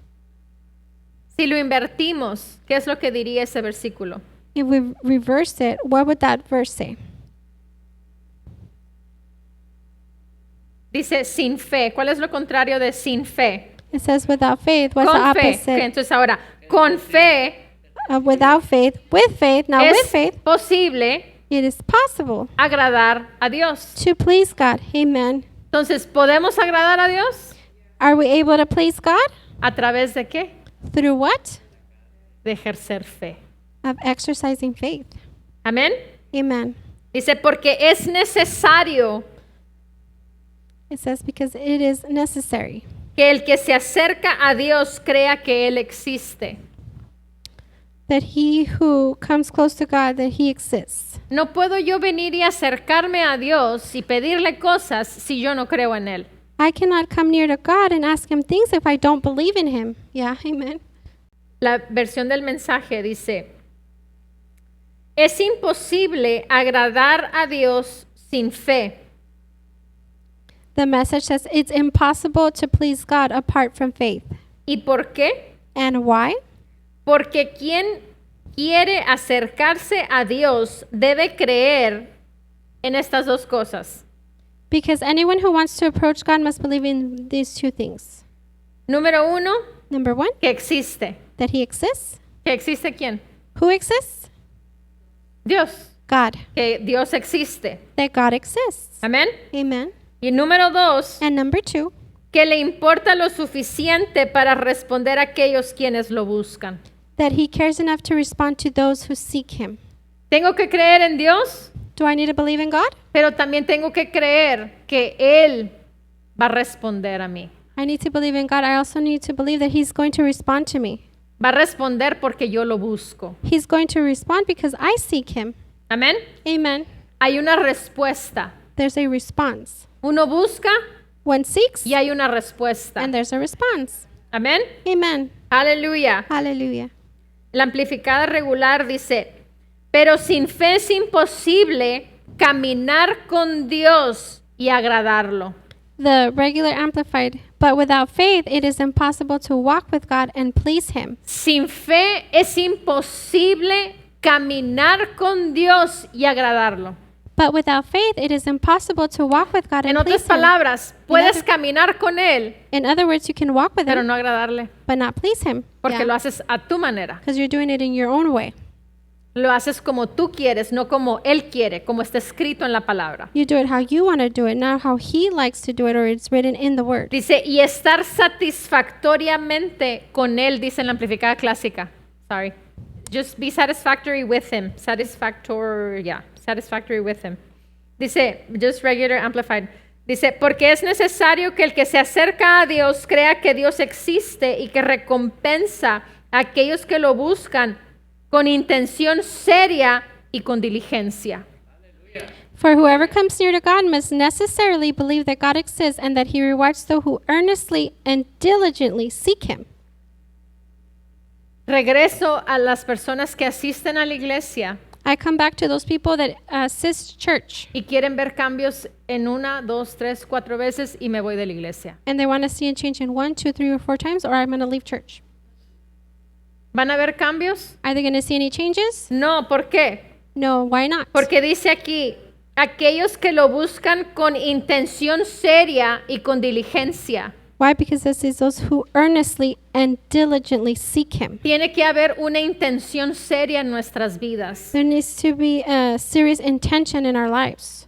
Si lo invertimos, ¿qué es lo que diría ese versículo? If we reverse it, what would that verse say? Dice sin fe. ¿Cuál es lo contrario de sin fe? It says without faith. What's the Con fe. opposite Ok, entonces ahora, con fe of without faith? With faith. Now with es faith, posible it is possible agradar a Dios. to please God. Amen. Entonces, ¿podemos agradar a Dios? Are we able to please God? ¿A través de qué? Through what? De ejercer fe. Of exercising faith. Amén. Amen. Dice, porque es necesario It says because it is necessary que el que se acerca a Dios crea que Él existe. that he who comes close to God, that he exists. No puedo yo venir y acercarme a Dios y pedirle cosas si yo no creo en Él. I cannot come near to God and ask him things if I don't believe in him. Yeah, amen. La versión del mensaje dice, es imposible agradar a Dios sin fe. The message says it's impossible to please God apart from faith. ¿Y por qué? And why? Porque quien quiere acercarse a Dios debe creer en estas dos cosas. Because anyone who wants to approach God must believe in these two things. Número uno, Number one, que existe. that he exists. ¿Que existe quién? Who exists? Dios. God. Que Dios existe. That God exists. Amén. Amen. Y número dos, And number two, que le importa lo suficiente para responder a aquellos quienes lo buscan. that he cares enough to respond to those who seek him. Tengo que creer en Dios, Do I need to believe in God? pero también tengo que creer que Él va a responder a mí. I need to believe in God. I also need to believe that he's going to respond to me. Va a responder porque yo lo busco. He's going to respond because I seek him. Amén. Amen. Hay una respuesta. There's a response. Uno busca One seeks y hay una respuesta. and there's a response. Amén. Amen. Aleluya. Hallelujah. La amplificada regular dice, pero sin fe es imposible caminar con Dios y agradarlo. The regular amplified, but without faith it is impossible to walk with God and please him. Sin fe es imposible caminar con Dios y agradarlo. But without faith it is impossible to walk with God En and otras please him. palabras, puedes other- caminar con Él, In other words, you can walk with pero him no agradarle, but not please him. porque lo haces a tu manera. Because you're doing it in your own way. Lo haces como tú quieres, no como Él quiere, como está escrito en la palabra. You do it how you want to do it, not how he likes to do it or it's written in the word. Dice, y estar satisfactoriamente con Él, dice en la amplificada clásica. Sorry. Just be satisfactory with Him. Satisfactory with Him. Dice, just regular amplified. Dice, porque es necesario que el que se acerca a Dios crea que Dios existe y que recompensa a aquellos que lo buscan con intención seria y con diligencia. For whoever comes near to God must necessarily believe that God exists and that he rewards those who earnestly and diligently seek him. Regreso a las personas que asisten a la iglesia I come back to those people that assist church y quieren ver cambios en 1, 2, 3, 4 veces y me voy de la iglesia. and they want to see a change in 1, 2, 3, or 4 times, or I'm going to leave church. ¿Van a haber cambios? Are they going to see any changes? No, ¿por qué? No, why not? Porque dice aquí, aquellos que lo buscan con intención seria y con diligencia. Why? Because this is those who earnestly and diligently seek him. Tiene que haber una intención seria en nuestras vidas. There needs to be a serious intention in our lives.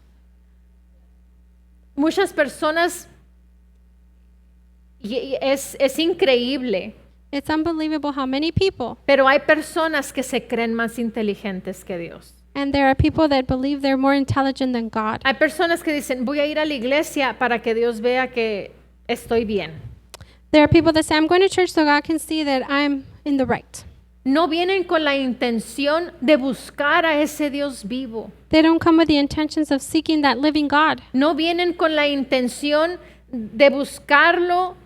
Muchas personas, y es increíble, It's unbelievable how many people, pero hay personas que se creen más inteligentes que Dios. and there are people that believe they're more intelligent than God. Hay personas que dicen, voy a ir a la iglesia para que Dios vea que estoy bien. There are people that say, I'm going to church so God can see that I'm in the right. No vienen con la intención de buscar a ese Dios vivo. They don't come with the intentions of seeking that living God. No vienen con la intención de buscarlo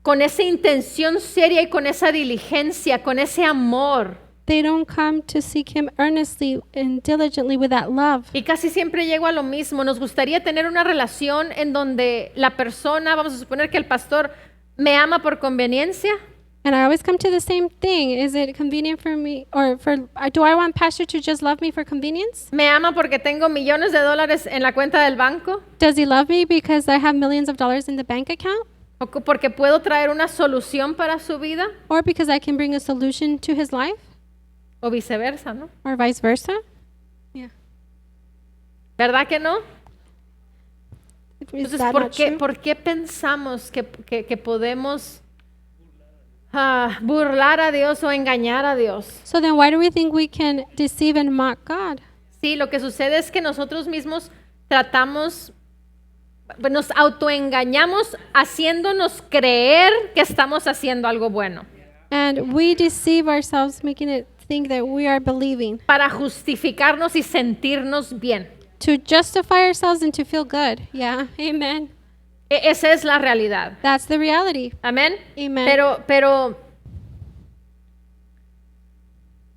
con esa intención seria y con esa diligencia, con ese amor. They don't come to seek him earnestly and diligently with that love. Y casi siempre llego a lo mismo. Nos gustaría tener una relación en donde la persona, vamos a suponer que el pastor me ama por conveniencia. And I always come to the same thing. Is it convenient for me, or do I want Pastor to just love me for convenience? ¿Me ama porque tengo millones de dólares en la cuenta del banco? Does he love me because I have millions of dollars in the bank account? ¿O porque puedo traer una solución para su vida? Or because I can bring a solution to his life? O viceversa, ¿no? Or vice versa? Yeah. ¿Verdad que no? Is Entonces, that ¿por not qué, true? por qué pensamos que podemos burlar a Dios o engañar a Dios? So then why do we think we can deceive and mock God? Sí, lo que sucede es que nosotros mismos nos autoengañamos haciéndonos creer que estamos haciendo algo bueno And we deceive ourselves, making it think that we are believing para justificarnos y sentirnos bien. to justify ourselves and to feel good. Yeah, amen. Esa es la realidad. That's the reality. Amén. Amen. Pero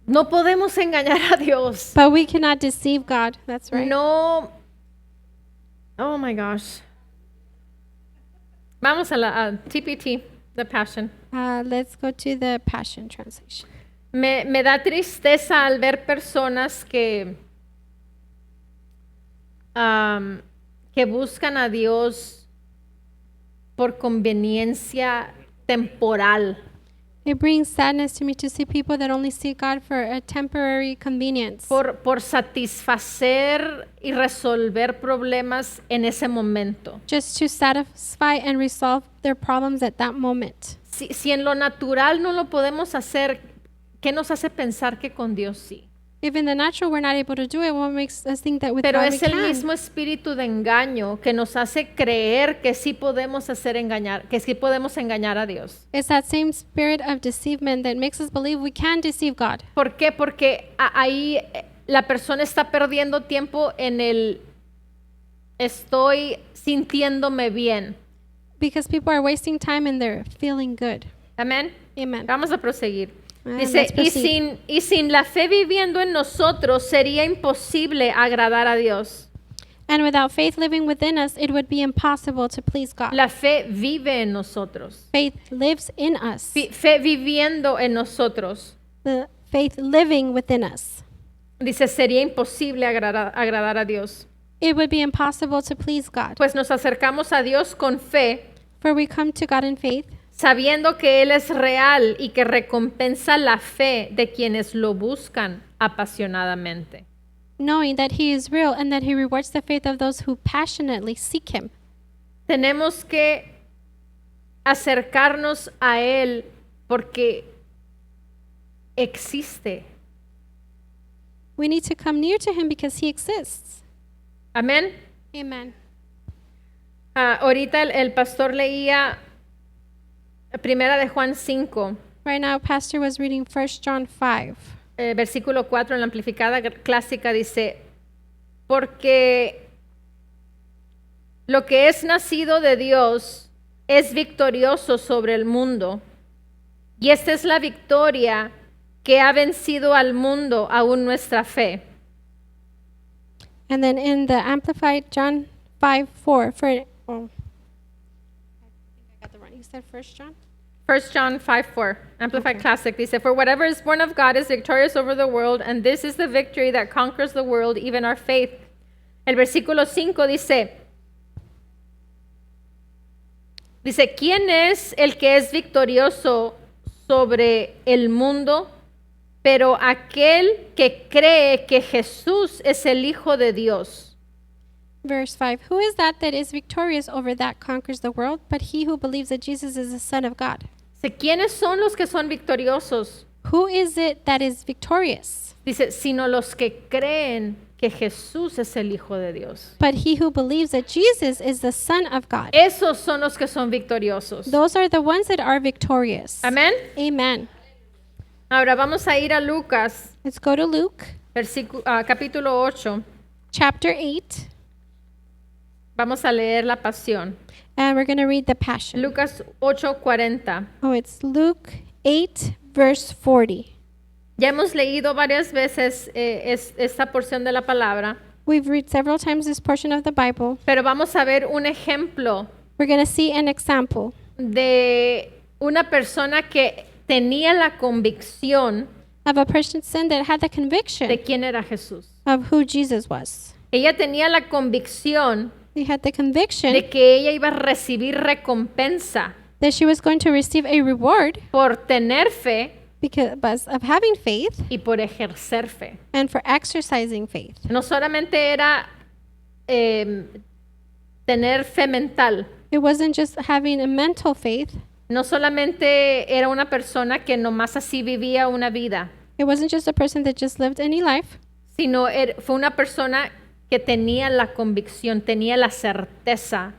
no podemos engañar a Dios. But we cannot deceive God. That's right. No. Oh my gosh. Vamos a la TPT, the Passion. Let's go to the Passion Translation. Me da tristeza al ver personas que buscan a Dios por conveniencia temporal. It brings sadness to me to see people that only see God for a temporary convenience. Por satisfacer y resolver problemas en ese momento. Just to satisfy and resolve their problems at that moment. Si en lo natural no lo podemos hacer, ¿qué nos hace pensar que con Dios sí? If in the natural we're not able to do it, what makes us think that with Pero God we es el can? mismo espíritu de engaño que nos hace creer que sí podemos que sí podemos engañar a Dios. It's that same spirit of deceivement that makes us believe we can deceive God. ¿Por qué? Porque ahí la persona está perdiendo tiempo en el estoy sintiéndome bien. Because people are wasting time and they're feeling good. Amén. Amen. Vamos a proseguir. Ah, Dice, let's proceed. y sin la fe viviendo en nosotros sería imposible agradar a Dios. And without faith living within us, it would be impossible to please God. La fe vive en nosotros. Faith lives in us. Fe viviendo en nosotros. The faith living within us. Dice, sería imposible agradar a Dios. It would be impossible to please God. Pues nos acercamos a Dios con fe, For we come to God in faith, sabiendo que Él es real y que recompensa la fe de quienes lo buscan apasionadamente. knowing that He is real and that He rewards the faith of those who passionately seek Him. Tenemos que acercarnos a Él porque existe. We need to come near to Him because He exists. Amén. Amen. Ahorita el pastor leía Primera de Juan 5, Right now, Pastor was reading 1 John 5. Versículo 4 en la amplificada clásica dice, porque lo que es nacido de Dios es victorioso sobre el mundo, y esta es la victoria que ha vencido al mundo, aún nuestra fe. And then in the Amplified, John 5:4. I got the wrong. You said 1 John? 1 John 5:4, Amplified Classic, dice, for whatever is born of God is victorious over the world, and this is the victory that conquers the world, even our faith. El versículo 5 dice, ¿quién es el que es victorioso sobre el mundo? Pero aquel que cree que Jesús es el Hijo de Dios. Verse 5. Who is that is victorious over that conquers the world, but he who believes that Jesus is the Son of God? ¿Quiénes son los que son victoriosos? Who is it that is victorious? Dice, sino los que creen que Jesús es el Hijo de Dios. But he who believes that Jesus is the Son of God. Esos son los que son victoriosos. Those are the ones that are victorious. Amén. Amen. Ahora vamos a ir a Lucas, Let's go to Luke capítulo 8. chapter 8, Vamos a leer la Pasión. and we're going to read the Passion. Lucas 8:40. Oh, it's Luke 8, verse 40. Ya hemos leído varias veces esta porción de la palabra, We've read several times this portion of the Bible. pero vamos a ver un ejemplo We're going to see an example de una persona que tenía la convicción of a person that had the conviction de quién era Jesús. of who Jesus was. Ella tenía la convicción They had the conviction de que ella iba a recibir recompensa that she was going to receive a reward por tener fe because of having faith y por ejercer fe. and for exercising faith. No solamente era tener fe mental, It wasn't just having a mental faith. no solamente era una persona que nomás así vivía una vida, It wasn't just a person that just lived any life. sino fue una persona que tenía la convicción, tenía la certeza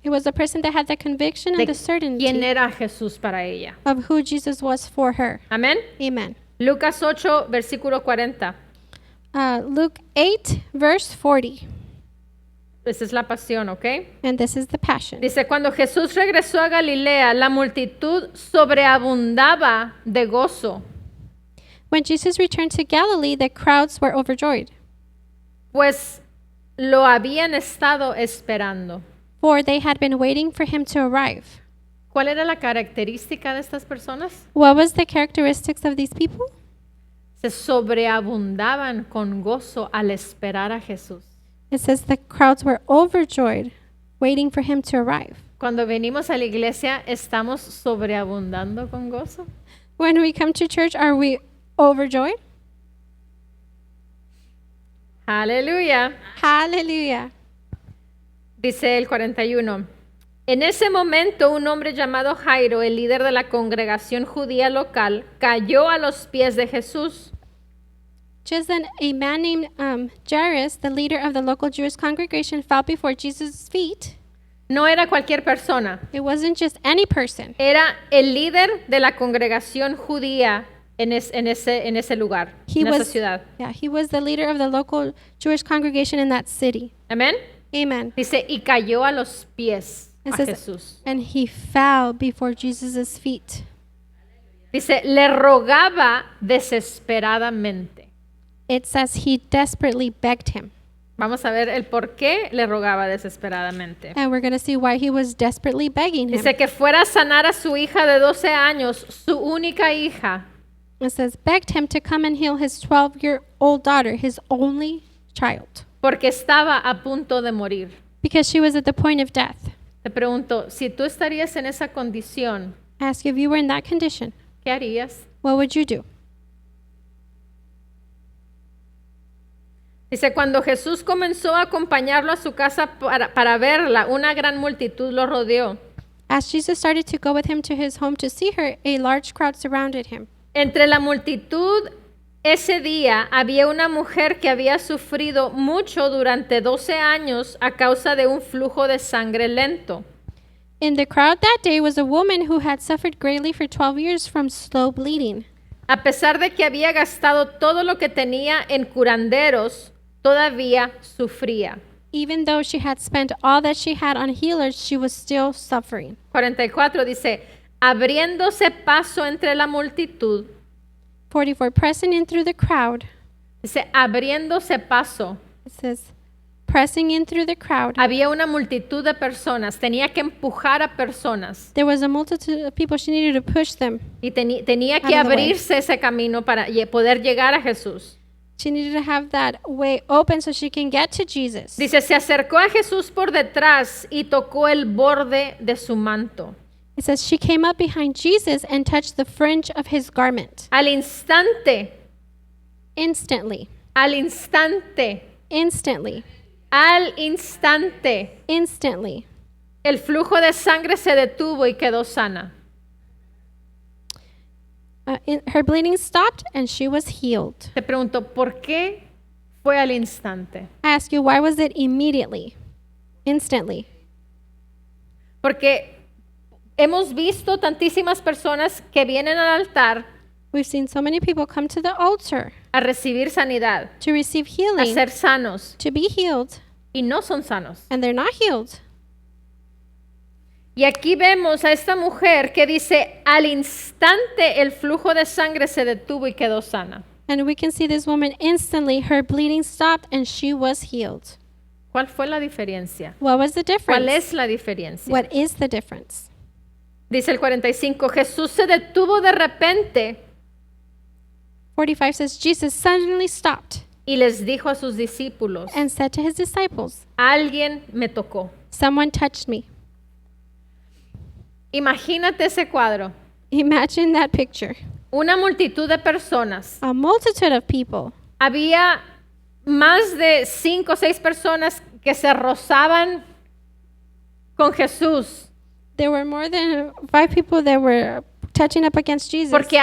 It was a person that had the conviction de and the certainty quién era Jesús para ella. of who Jesus was for her. Amén. Amen. Lucas 8, versículo 40. Luke 8, verse 40. Esa es la pasión, ¿ok? And this is the passion. Dice, cuando Jesús regresó a Galilea, la multitud sobreabundaba de gozo, When Jesus returned to Galilee, the crowds were overjoyed, pues lo habían estado esperando. for they had been waiting for him to arrive. ¿Cuál era la característica de estas personas? What was the characteristics of these people? Se sobreabundaban con gozo al esperar a Jesús. It says the crowds were overjoyed, waiting for him to arrive. Cuando venimos a la iglesia, ¿estamos sobreabundando con gozo? When we come to church, are we overjoyed? Aleluya. Hallelujah. Dice el 41. En ese momento un hombre llamado Jairo, el líder de la congregación judía local, cayó a los pies de Jesús. Just then, a man named Jairus, the leader of the local Jewish congregation, fell before Jesus' feet. No era cualquier persona, It wasn't just any person. era el líder de la congregación judía en ese lugar, en esa ciudad. He was the leader of the local Jewish congregation in that city. Amén. Amen. Dice, y cayó a los pies It a says, Jesús. and he fell before Jesus' feet. Dice, le rogaba desesperadamente. It says he desperately begged him. Vamos a ver el por qué le rogaba desesperadamente. And we're going to see why he was desperately begging him. Dice que fuera a sanar a su hija de 12 años, su única hija. It says, begged him to come and heal his 12-year-old daughter, his only child, Porque estaba a punto de morir. because she was at the point of death. Te pregunto, si tú estarías en esa condición, I ask you, if you were in that condition, ¿qué harías? what would you do? Dice, cuando Jesús comenzó a acompañarlo a su casa para verla, una gran multitud lo rodeó. As Jesus started to go with him to his home to see her, a large crowd surrounded him. Entre la multitud ese día había una mujer que había sufrido mucho durante 12 años a causa de un flujo de sangre lento. In the crowd that day was a woman who had suffered greatly for 12 years from slow bleeding. A pesar de que había gastado todo lo que tenía en curanderos, todavía sufría. Even though she had spent all that she had on healers, she was still suffering. 44 dice, abriéndose paso entre la multitud. 44, pressing in through the crowd. Dice, abriéndose paso. It says, pressing in through the crowd. Había una multitud de personas. Tenía que empujar a personas. There was a multitude of people. She needed to push them. Y tenía que Out of the way. abrirse ese camino para poder llegar a Jesús. She needed to have that way open so she can get to Jesus. Dice, se acercó a Jesús por detrás y tocó el borde de su manto. It says she came up behind Jesus and touched the fringe of his garment. Al instante, Instantly, al instante, instantly, al instante, instantly. el flujo de sangre se detuvo y quedó sana. Her bleeding stopped and she was healed. Te pregunto, ¿por qué fue al instante? I ask you, why was it immediately? Instantly. Porque hemos visto tantísimas personas que vienen al altar We've seen so many people come to the altar a recibir sanidad, to receive a healing, ser sanos, to be healed, y no son sanos. and they're not healed. Y aquí vemos a esta mujer que dice, al instante el flujo de sangre se detuvo y quedó sana. And we can see this woman instantly, her bleeding stopped and she was healed. ¿Cuál fue la diferencia? What was the ¿Cuál difference? es la diferencia? What is the difference? Dice el 45, Jesús se detuvo de repente 45 says, Jesus suddenly stopped y les dijo a sus discípulos, and said to his disciples, alguien me tocó. someone touched me. Imagínate ese cuadro. Imagine that picture. Una multitud de personas. A multitude of people. Había más de 5 o 6 personas que se rozaban con Jesús. There were more than 5 people that were touching up against Jesus. Porque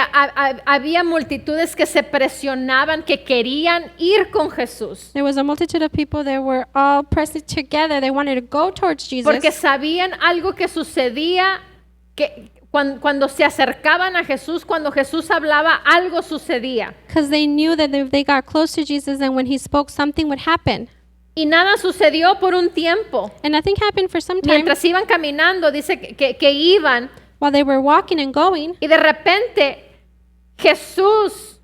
había multitudes que se presionaban, que querían ir con Jesús. There was a multitude of people that were all pressed together. They wanted to go towards Jesus. Porque sabían algo que sucedía, que cuando se acercaban a Jesús, cuando Jesús hablaba, algo sucedía. Because they knew that if they got close to Jesus and when he spoke, something would happen. Y nada sucedió por un tiempo. And nothing happened for some time. Mientras iban caminando, dice que iban, While they were walking and going, y de repente Jesús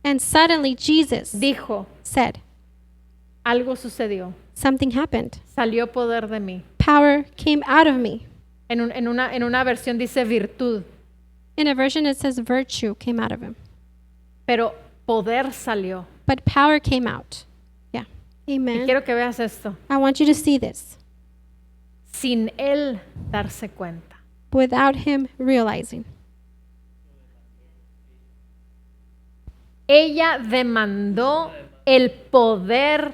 and suddenly Jesus dijo, said, algo sucedió, something happened. salió poder de mí. Power came out of me. En una versión dice virtud, In a version it says virtue came out of him. pero poder salió. But power came out. Yeah. Y Amen. quiero que veas esto, I want you to see this sin él darse cuenta. without him realizing. Ella demandó el poder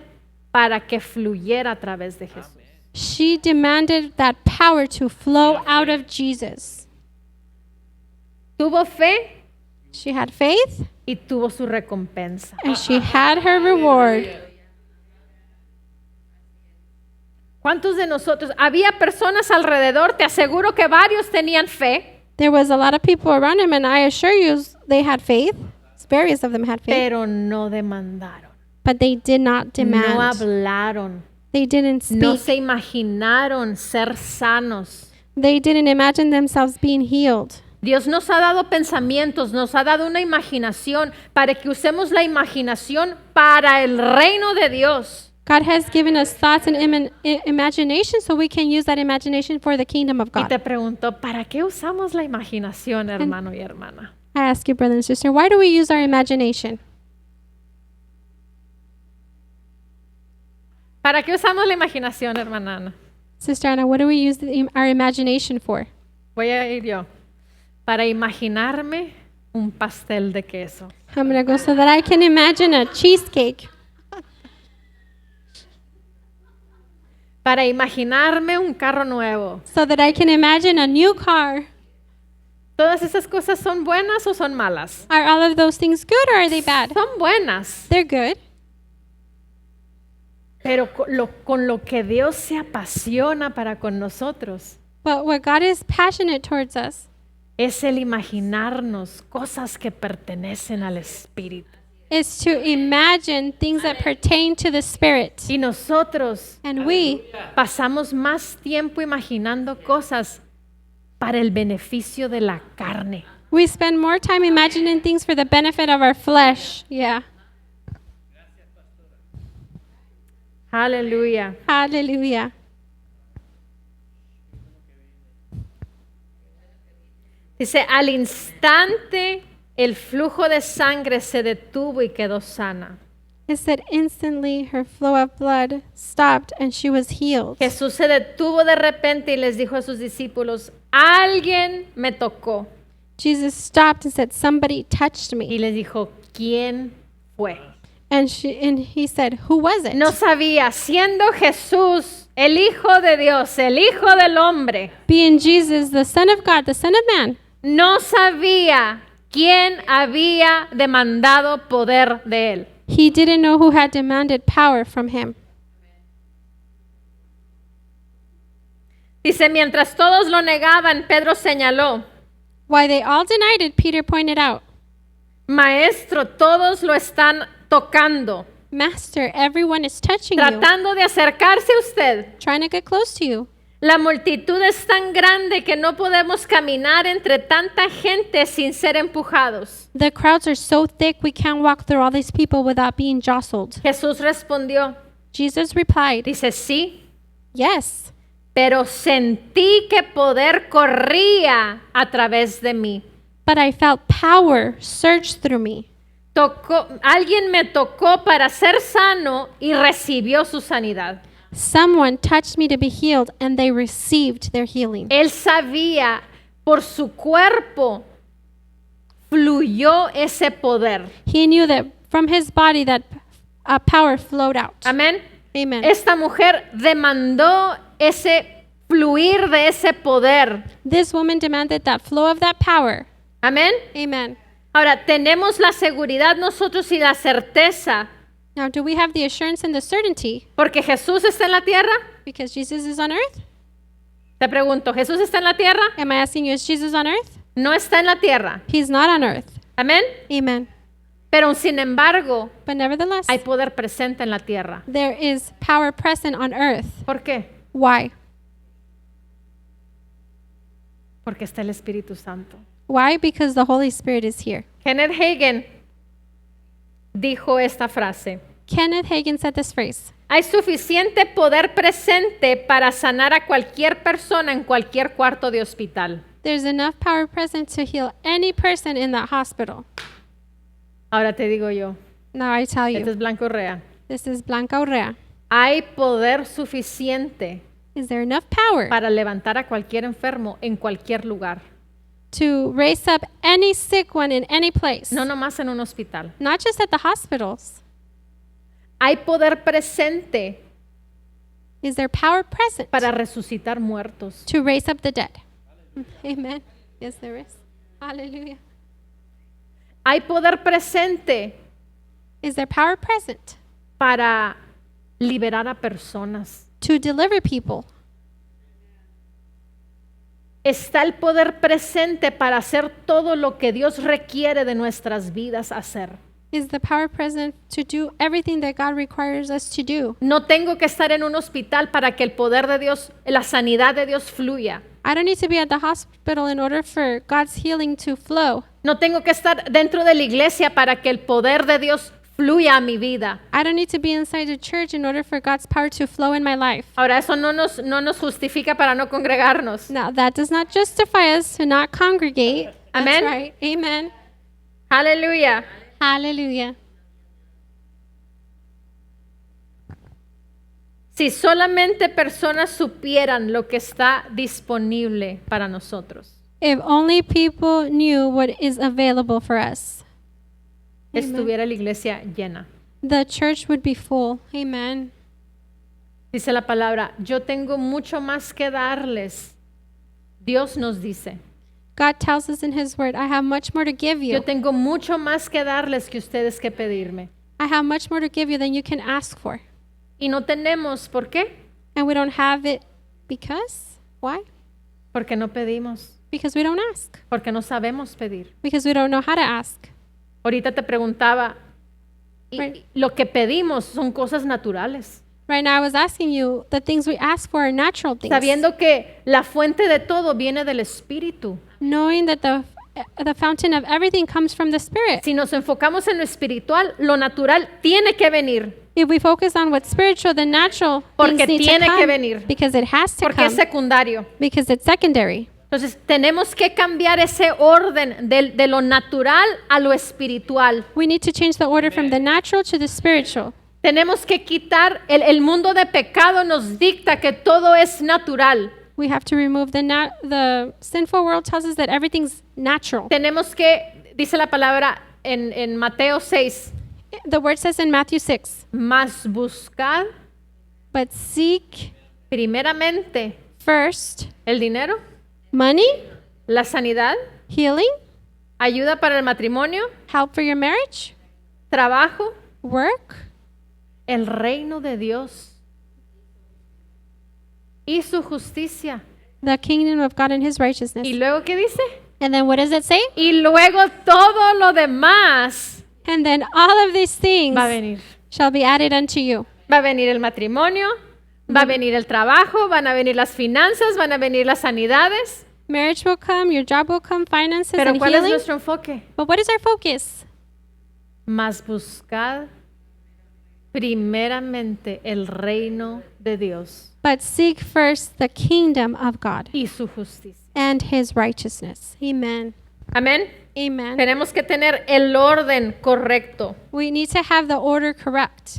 para que fluyera a través de Jesús. She demanded that power to flow out of Jesus. Tuvo fe She had faith y tuvo su recompensa. and she had her reward. ¿Cuántos de nosotros? Había personas alrededor, te aseguro que varios tenían fe, There was a lot of people around him, and I assure you they had faith. Various of them had faith, pero no demandaron, but they did not no demand. hablaron, They didn't no speak. se imaginaron ser sanos. They didn't imagine themselves being healed. Dios nos ha dado pensamientos, nos ha dado una imaginación para que usemos la imaginación para el reino de Dios. God has given us thoughts and imagination so we can use that imagination for the kingdom of Y God. te pregunto, ¿para qué usamos la imaginación, hermano y hermana? I ask you, brother and sister, why do we use our imagination? ¿Para qué usamos la imaginación, hermana Ana? Sister Anna, what do we use our imagination for? Voy a ir yo. Para imaginarme un pastel de queso. I'm going to go so that I can imagine a cheesecake. Para imaginarme un carro nuevo. So that I can imagine a new car. ¿Todas esas cosas son buenas o son malas? Are all of those things good or are they bad? Son buenas. They're good. Pero con lo que Dios se apasiona para con nosotros But what God is passionate towards us es el imaginarnos cosas que pertenecen al Espíritu. is to imagine things that pertain to the Spirit. Y nosotros And we pasamos más tiempo imaginando cosas para el beneficio de la carne. spend more time imagining things for the benefit of our flesh. Yeah. Aleluya. Hallelujah. Dice, al instante el flujo de sangre se detuvo y quedó sana. It said instantly her flow of blood stopped and she was healed. Jesús se detuvo de repente y les dijo a sus discípulos, alguien me tocó. Jesus stopped and said, somebody touched Y me. les dijo, ¿quién fue? And he said, who was it? No sabía, siendo Jesús el Hijo de Dios, el Hijo del Hombre, Being Jesus, the Son of God, the Son of Man, no sabía quién había demandado poder de él. he didn't know who had demanded power from him. Dice, mientras todos lo negaban, Pedro señaló, Why they all denied it, Peter pointed out, Maestro, todos lo están tocando, Master, everyone is touching you, tratando de acercarse a usted. trying to get close to you. La multitud es tan grande que no podemos caminar entre tanta gente sin ser empujados. The crowds are so thick we can't walk through all these people without being jostled. Jesús respondió, Jesus replied, dice, sí, yes, pero sentí que poder corría a través de mí. but I felt power surge through me. Alguien me tocó para ser sano y recibió su sanidad. Someone touched me to be healed, and they received their healing. Él sabía, por su cuerpo fluyó ese poder. He knew that from his body that power flowed out. Amén. Amen. Esta mujer demandó ese fluir de ese poder. This woman demanded that flow of that power. Amén. Amen. Ahora, tenemos la seguridad nosotros y la certeza Now, do we have the assurance and the certainty porque Jesús está en la tierra? because Jesus is on earth? Te pregunto, ¿Jesús está en la tierra? Am I asking you, is Jesus on earth? No está en la tierra. He's not on earth. Amén. Amen. Pero sin embargo, But nevertheless, hay poder presente en la tierra. there is power present on earth. ¿Por qué? Why? Porque está el Espíritu Santo. Why? Because the Holy Spirit is here. Kenneth Hagin dijo esta frase. Kenneth Hagin said this phrase. Hay suficiente poder presente para sanar a cualquier persona en cualquier cuarto de hospital. There's enough power present to heal any person in that hospital. Ahora te digo yo, Now I tell este you, es Blanco Urrea. this is Blanca Urrea. Hay poder suficiente Is there enough power para levantar a cualquier enfermo en cualquier lugar. to raise up any sick one in any place? No nomás en un hospital. Not just at the hospitals. Hay poder presente Is there power present para resucitar muertos. to raise up the dead? Amen. Yes, there is. Hallelujah. Hay poder presente Is there power present para liberar a personas. to deliver people? Está el poder presente para hacer todo lo que Dios requiere de nuestras vidas hacer. Is the power present to do everything that God requires us to do? No tengo que estar en un hospital para que el poder de Dios, la sanidad de Dios fluya. I don't need to be at the hospital in order for God's healing to flow. No tengo que estar dentro de la iglesia para que el poder de Dios fluya a mi vida. I don't need to be inside the church in order for God's power to flow in my life. Ahora, eso no nos justifica para no congregarnos. Now, that does not justify us to not congregate. Amen. That's right. Amen. Aleluya. Hallelujah. Si solamente personas supieran lo que está disponible para nosotros, If only people knew what is available for us, estuviera la iglesia llena. the church would be full. Amen. Dice la palabra, yo tengo mucho más que darles. Dios nos dice, God tells us in His Word, I have much more to give yo you. tengo mucho más que darles que ustedes que pedirme. I have much more to give you than you can ask for. Y no tenemos, ¿por qué? And we don't have it because? Why? Porque no pedimos, Because we don't ask. porque no sabemos pedir. Because we don't know how to ask. Ahorita te preguntaba, y Right. lo que pedimos son cosas naturales, Right now, I was asking you, the things we ask for are natural things. sabiendo que la fuente de todo viene del Espíritu. Knowing that the fountain of everything comes from the Spirit. Si nos enfocamos en lo espiritual, lo natural tiene que venir, If we focus on what's spiritual, the natural Porque things need tiene to que come venir. because it has to porque es come secundario. because it's secondary. Entonces, tenemos que cambiar ese orden de lo natural a lo espiritual. We need to change the order from the natural to the spiritual. Tenemos que quitar, el mundo de pecado nos dicta que todo es natural. We have to remove the sinful world tells us that everything's natural. Tenemos que, dice la palabra en Mateo 6, The word says in Matthew 6, más buscad but seek primeramente first el dinero, money, la sanidad, healing, ayuda para el matrimonio, help for your marriage, trabajo, work, el reino de Dios y su justicia. the kingdom of God and His righteousness. ¿Y luego qué dice? And then what does it say? Y luego todo lo demás And then all of these things va a venir. shall be added unto you. Va a venir el matrimonio, va a venir el trabajo, van a venir las finanzas, van a venir las sanidades. Marriage will come, your job will come, finances Pero and ¿cuál es healing. nuestro enfoque? But what is our focus? Más buscad primeramente el reino de Dios but seek first the kingdom of God y su justicia. and his righteousness. Amen. Amén. Amen. Tenemos que tener el orden correcto. We need to have the order correct.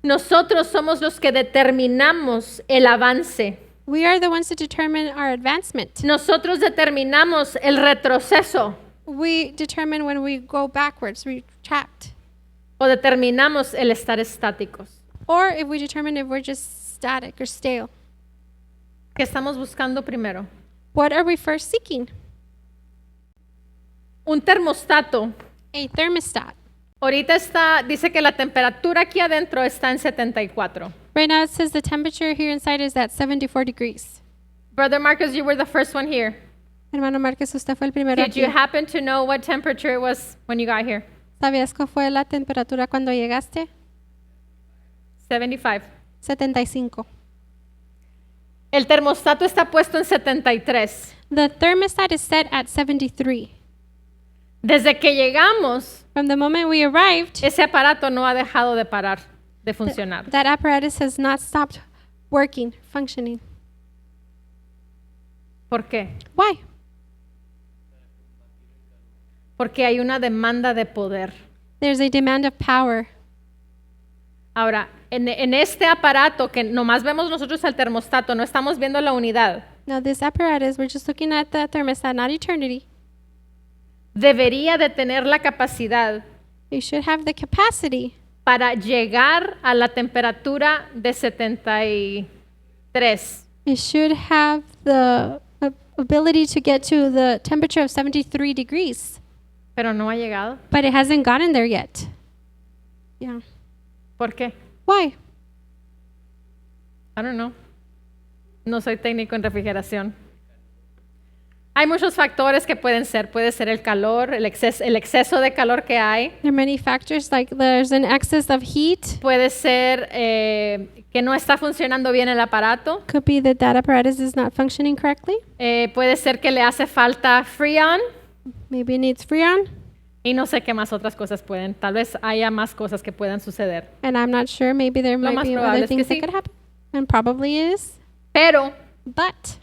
Nosotros somos los que determinamos el avance. We are the ones to determine our advancement. Nosotros determinamos el retroceso We determine when we go backwards, retract. o determinamos el estar estáticos. Or if we determine if we're just static or stale. ¿Qué estamos buscando primero? What are we first seeking? Un termostato. A thermostat. Ahorita dice que la temperatura aquí adentro está en 74. Right now it says the temperature here inside is at 74 degrees. Brother Marcus, you were the first one here. Hermano Márquez, usted fue el primero Did aquí. you happen to know what temperature it was when you got here? ¿Sabías cuál fue la temperatura cuando llegaste? 75. 75. El termostato está puesto en 73. The thermostat is set at 73. Desde que llegamos, From the moment we arrived, ese aparato no ha dejado de parar de funcionar. that apparatus has not stopped working, functioning. ¿Por qué? Why? Porque hay una demanda de poder. There's a demand of power. Ahora, en este aparato que nomás vemos nosotros el termostato, no estamos viendo la unidad, Now this apparatus, we're just looking at the thermostat, not eternity. debería de tener la capacidad You should have the capacity para llegar a la temperatura de 73. It should have the ability to get to the temperature of 73 degrees, Pero no ha llegado. but it hasn't gotten there yet. Yeah. ¿Por qué? Why? I don't know. No soy técnico en refrigeración. Hay muchos factores que pueden ser. Puede ser el calor, el exceso de calor que hay. There are many factors, like there's an excess of heat. Puede ser que no está funcionando bien el aparato. Could be that that apparatus is not functioning correctly. Puede ser que le hace falta Freon. Maybe it needs Freon. Y no sé qué más otras cosas pueden. Tal vez haya más cosas que puedan suceder. And I'm not sure. Maybe there Lo might más be probable other es que things sí. that could happen. And probably is. Pero But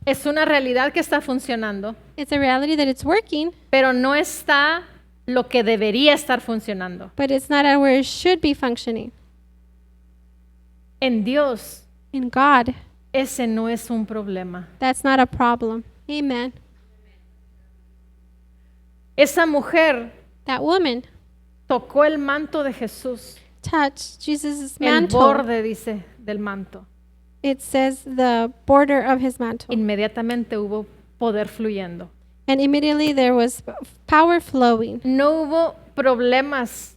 es una realidad que está funcionando. it's a reality that it's working, Pero no está lo que debería estar funcionando. but it's not at where it should be functioning. En Dios, In God, ese no es un problema. that's not a problem. Amen. Esa mujer That woman tocó el manto de Jesús. touched Jesus' El mantle. borde, dice, del manto. It says the border of his mantle. Inmediatamente hubo poder fluyendo. And immediately there was power flowing. No hubo problemas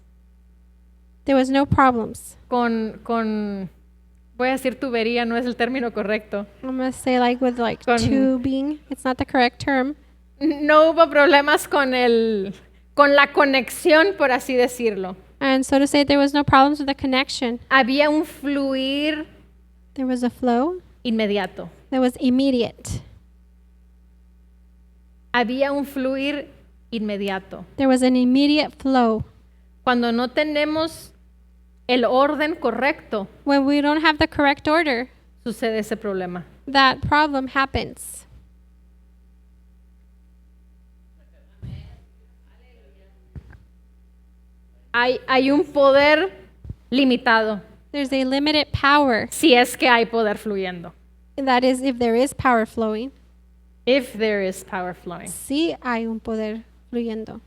There was no problems. voy a decir tubería, no es el término correcto. I'm going to say like with like Con- tubing. It's not the correct term. No hubo problemas con la conexión, por así decirlo. And so to say, there was no problems with the connection. Había un fluir There was a flow inmediato. that was immediate. Había un fluir inmediato. There was an immediate flow. Cuando no tenemos el orden correcto, When we don't have the correct order, sucede ese problema. that problem happens. Hay un poder limitado, There's a limited power. si es que hay poder fluyendo. That is, if there is power flowing. If there is power flowing. Sí hay un poder fluyendo.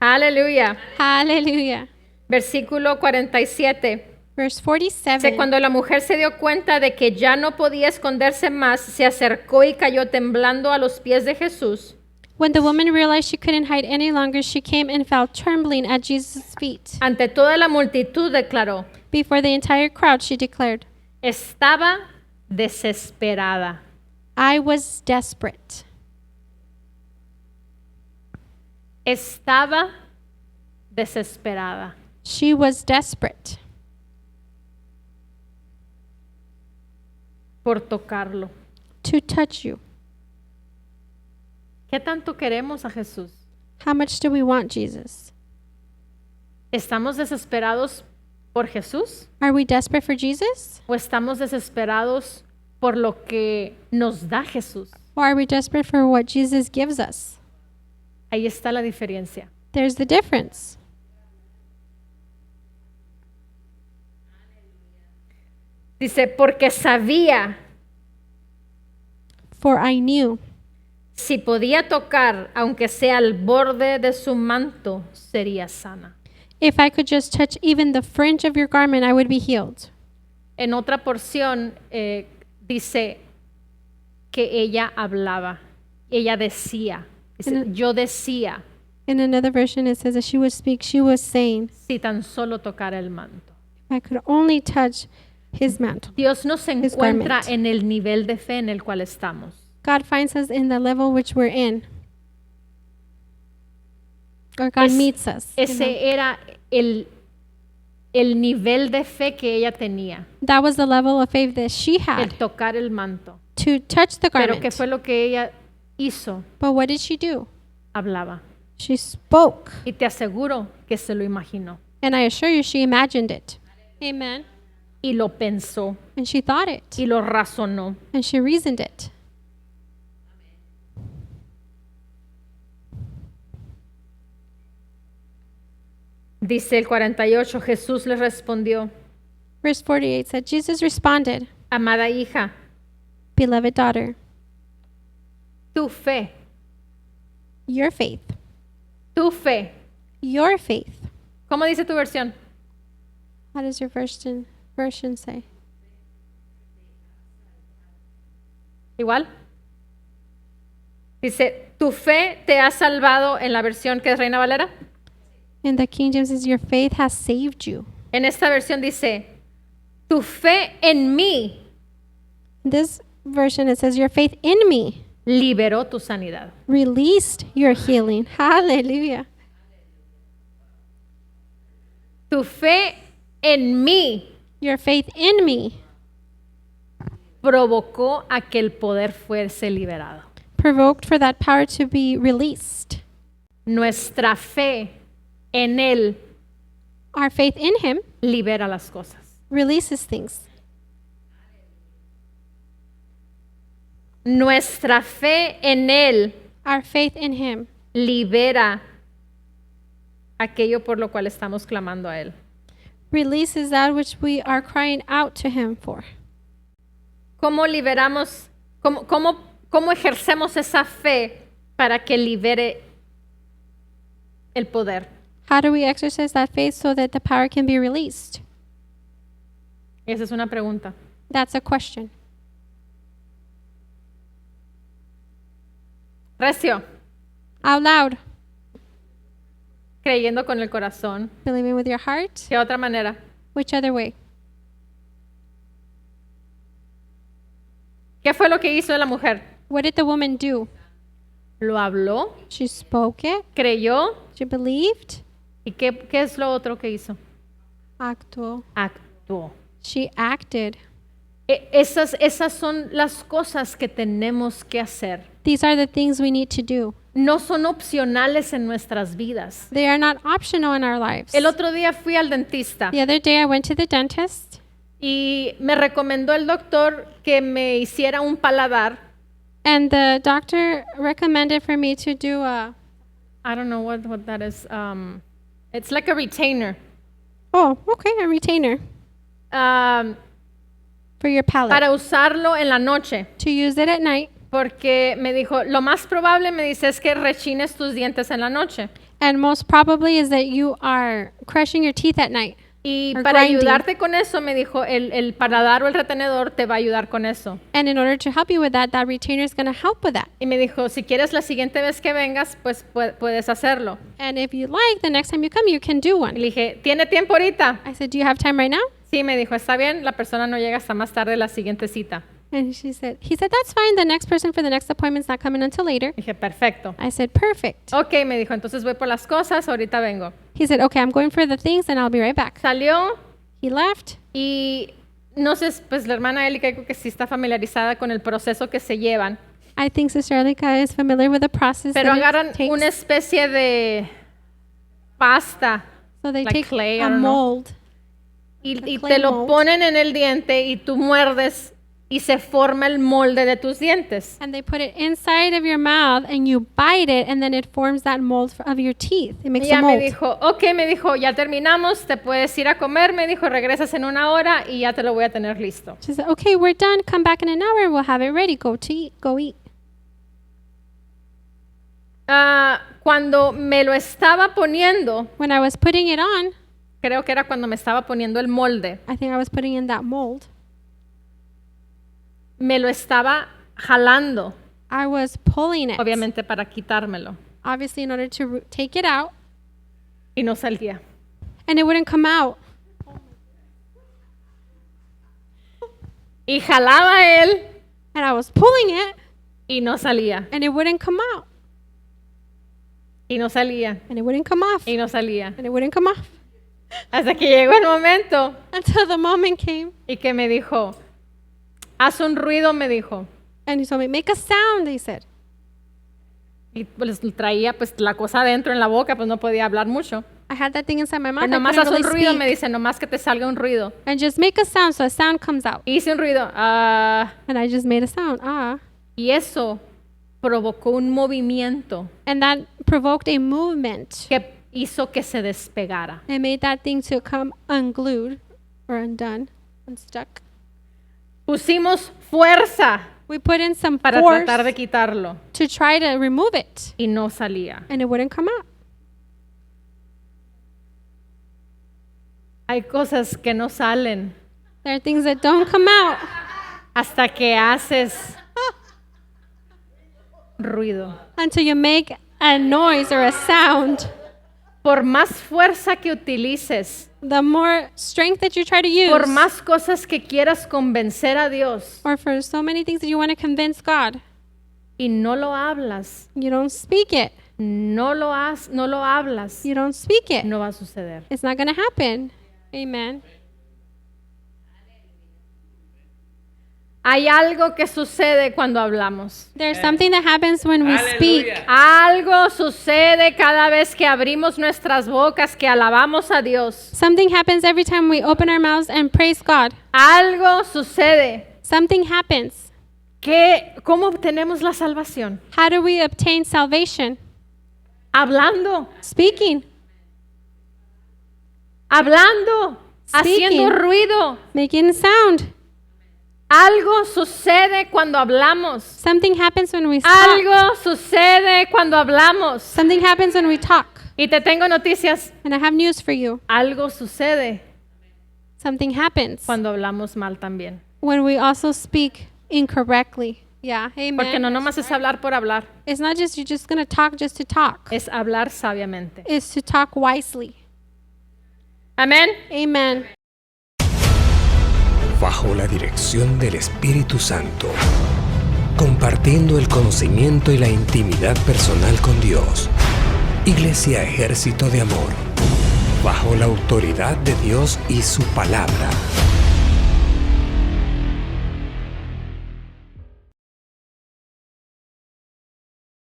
Aleluya. Hallelujah. Versículo 47. Verse Dice, 47. cuando la mujer se dio cuenta de que ya no podía esconderse más, se acercó y cayó temblando a los pies de Jesús. When the woman realized she couldn't hide any longer, she came and fell trembling at Jesus' feet. Ante toda la multitud declaró, Before the entire crowd, she declared, estaba desesperada. I was desperate. Estaba desesperada. She was desperate Por tocarlo. to touch you. ¿Qué tanto queremos a Jesús? How much do we want Jesus? ¿Estamos desesperados por Jesús? Are we desperate for Jesus? ¿O estamos desesperados por lo que nos da Jesús? Or are we desperate for what Jesus gives us? Ahí está la diferencia. There's the difference. Dice, porque sabía For I knew si podía tocar, aunque sea el borde de su manto, sería sana. if I could just touch even the fringe of your garment, I would be healed. En otra porción dice que ella hablaba, ella decía, dice, yo decía, In another version, it says that she would speak. She was saying, si tan solo tocara el manto. if I could only touch his mantle. Dios nos His encuentra garment. en el nivel de fe en el cual estamos. God finds us in the level which we're in. Or God meets us. you know. Ese era el nivel de fe que ella tenía, That was the level of faith that she el had tocar el manto. to touch the Pero garment. ¿qué fue lo que ella hizo? But what did she do? Hablaba. She spoke. Y te aseguro que se lo imaginó. And I assure you, she imagined it. Amen. Y lo pensó. And she thought it. Y lo razonó. And she reasoned it. Dice el 48, Jesús le respondió, Verse 48 said, Jesus responded, amada hija, Beloved daughter, tu fe, your faith, tu fe. your faith. ¿Cómo dice tu versión? How does your version say? ¿Igual? Dice, tu fe te ha salvado en la versión que es Reina Valera. In the King James says, your faith has saved you. En esta versión dice, tu fe en mí This version, it says, your faith in me liberó tu sanidad. released your healing. Hallelujah. Tu fe en mí Your faith in me provocó a que el poder fuese liberado. provoked for that power to be released. Nuestra fe en Él Our faith in him libera las cosas. releases things. Nuestra fe en Él Our faith in him libera aquello por lo cual estamos clamando a Él. releases that which we are crying out to him for. ¿Cómo liberamos, cómo ejercemos esa fe para que libere el poder? How do we exercise that faith so that the power can be released? Esa es una pregunta. That's a question. Recio, Out loud, creyendo con el corazón. believing with your heart. ¿Qué otra manera? Which other way? ¿Qué fue lo que hizo la mujer? What did the woman do? Lo habló, She spoke it. creyó. She believed. ¿Y qué es lo otro que hizo? Actuó. Actuó. She acted. Esas son las cosas que tenemos que hacer. These are the things we need to do. No son opcionales en nuestras vidas. They are not optional in our lives. El otro día fui al dentista The other day I went to the dentist y me recomendó el doctor que me hiciera un paladar. and the doctor recommended for me to do a, I don't know what that is. It's like a retainer. a retainer um, for your palate para usarlo en la noche. to use it at night. Porque me dijo, lo más probable, me dice, es que rechines tus dientes en la noche. And most probably is that you are crushing your teeth at night. Y Or para grinding. ayudarte con eso, me dijo, el paladar o el retenedor te va a ayudar con eso. And in order to help you with that retainer is going to help with that. Y me dijo, si quieres la siguiente vez que vengas, pues puedes hacerlo. And if you like, the next time you come, you can do Y one. le dije, ¿tiene tiempo ahorita? I said, do you have time right now? Sí, me dijo, está bien, la persona no llega hasta más tarde la siguiente cita. And he said, that's fine. The next person for the next appointment's not coming until later. Dije, perfecto. I said, perfect. Ok, me dijo, entonces voy por las cosas, ahorita vengo. He said, okay, I'm going for the things and I'll be right back. Salió He left. y no sé, pues la hermana Eli creo que sí está familiarizada con el proceso que se llevan. I think Sister Erica is familiar with the process Pero that it agarran takes. una especie de pasta So they like take clay, I a don't know. mold y clay te lo mold. ponen en el diente y tú muerdes y se forma el molde de tus dientes. and they put it inside of your mouth and you bite it and then it forms that mold of your teeth. It makes Y ya a me mold. dijo, ok, me dijo, ya terminamos, te puedes ir a comer, me dijo, regresas en 1 hora y ya te lo voy a tener listo. She said, okay, we're done. Come back in an hour. We'll have it ready. Go to eat. Go eat. Cuando me lo estaba poniendo, When I was putting it on, creo que era cuando me estaba poniendo el molde, I think I was putting in that mold. me lo estaba jalando, I was pulling it, obviamente para quitármelo, obviously in order to take it out, y no salía. and it wouldn't come out. Y jalaba él And I was pulling it, y no salía, and it wouldn't come out, y no salía, and it wouldn't come off, y no salía. and it wouldn't come off. Hasta que llegó el momento Until the moment came, y que me dijo, haz un ruido, me dijo. and he told me, make a sound, he said. Y pues traía pues la cosa adentro en la boca, pues no podía hablar mucho. I had that thing inside my mouth. Pero I nomás couldn't haz un really ruido, speak. me dice, nomás que te salga un ruido. And just make a sound so a sound comes out. Hice un ruido, And I just made a sound. Ah. y eso provocó un movimiento And that provoked a movement. que hizo que se despegara. It made that thing to come unglued or undone, unstuck. Pusimos fuerza We put in some para force tratar de quitarlo to try to remove it, y no salía. and it wouldn't come out. Hay cosas que no salen There are things that don't come out hasta que haces ruido. until you make a noise or a sound. Por más fuerza que utilices, The more strength that you try to use, por más cosas que quieras convencer a Dios or for so many things that you want to convince God, y no lo hablas, you don't speak it. no lo hablas, You don't speak it. no va a suceder. It's not going to happen. Amen. Hay algo que sucede cuando hablamos. There's something that happens when we speak. Algo sucede cada vez que abrimos nuestras bocas, que alabamos a Dios. Something happens every time we open our mouths and praise God. Algo sucede. Something happens. ¿Cómo obtenemos la salvación? How do we obtain salvation? Hablando, Speaking, hablando, haciendo ruido. making sound. Algo sucede cuando hablamos. Something happens when we talk. Algo sucede cuando hablamos. Something happens when we talk. Y te tengo noticias. And I have news for you. Algo sucede Something happens cuando hablamos mal también. when we also speak incorrectly. Yeah, Porque amen. no nomás es hablar por hablar. It's not just you're just going to talk just to talk. Es hablar sabiamente. It's to talk wisely. Amén. Amen. Bajo la dirección del Espíritu Santo, compartiendo el conocimiento y la intimidad personal con Dios. Iglesia Ejército de Amor, bajo la autoridad de Dios y su palabra.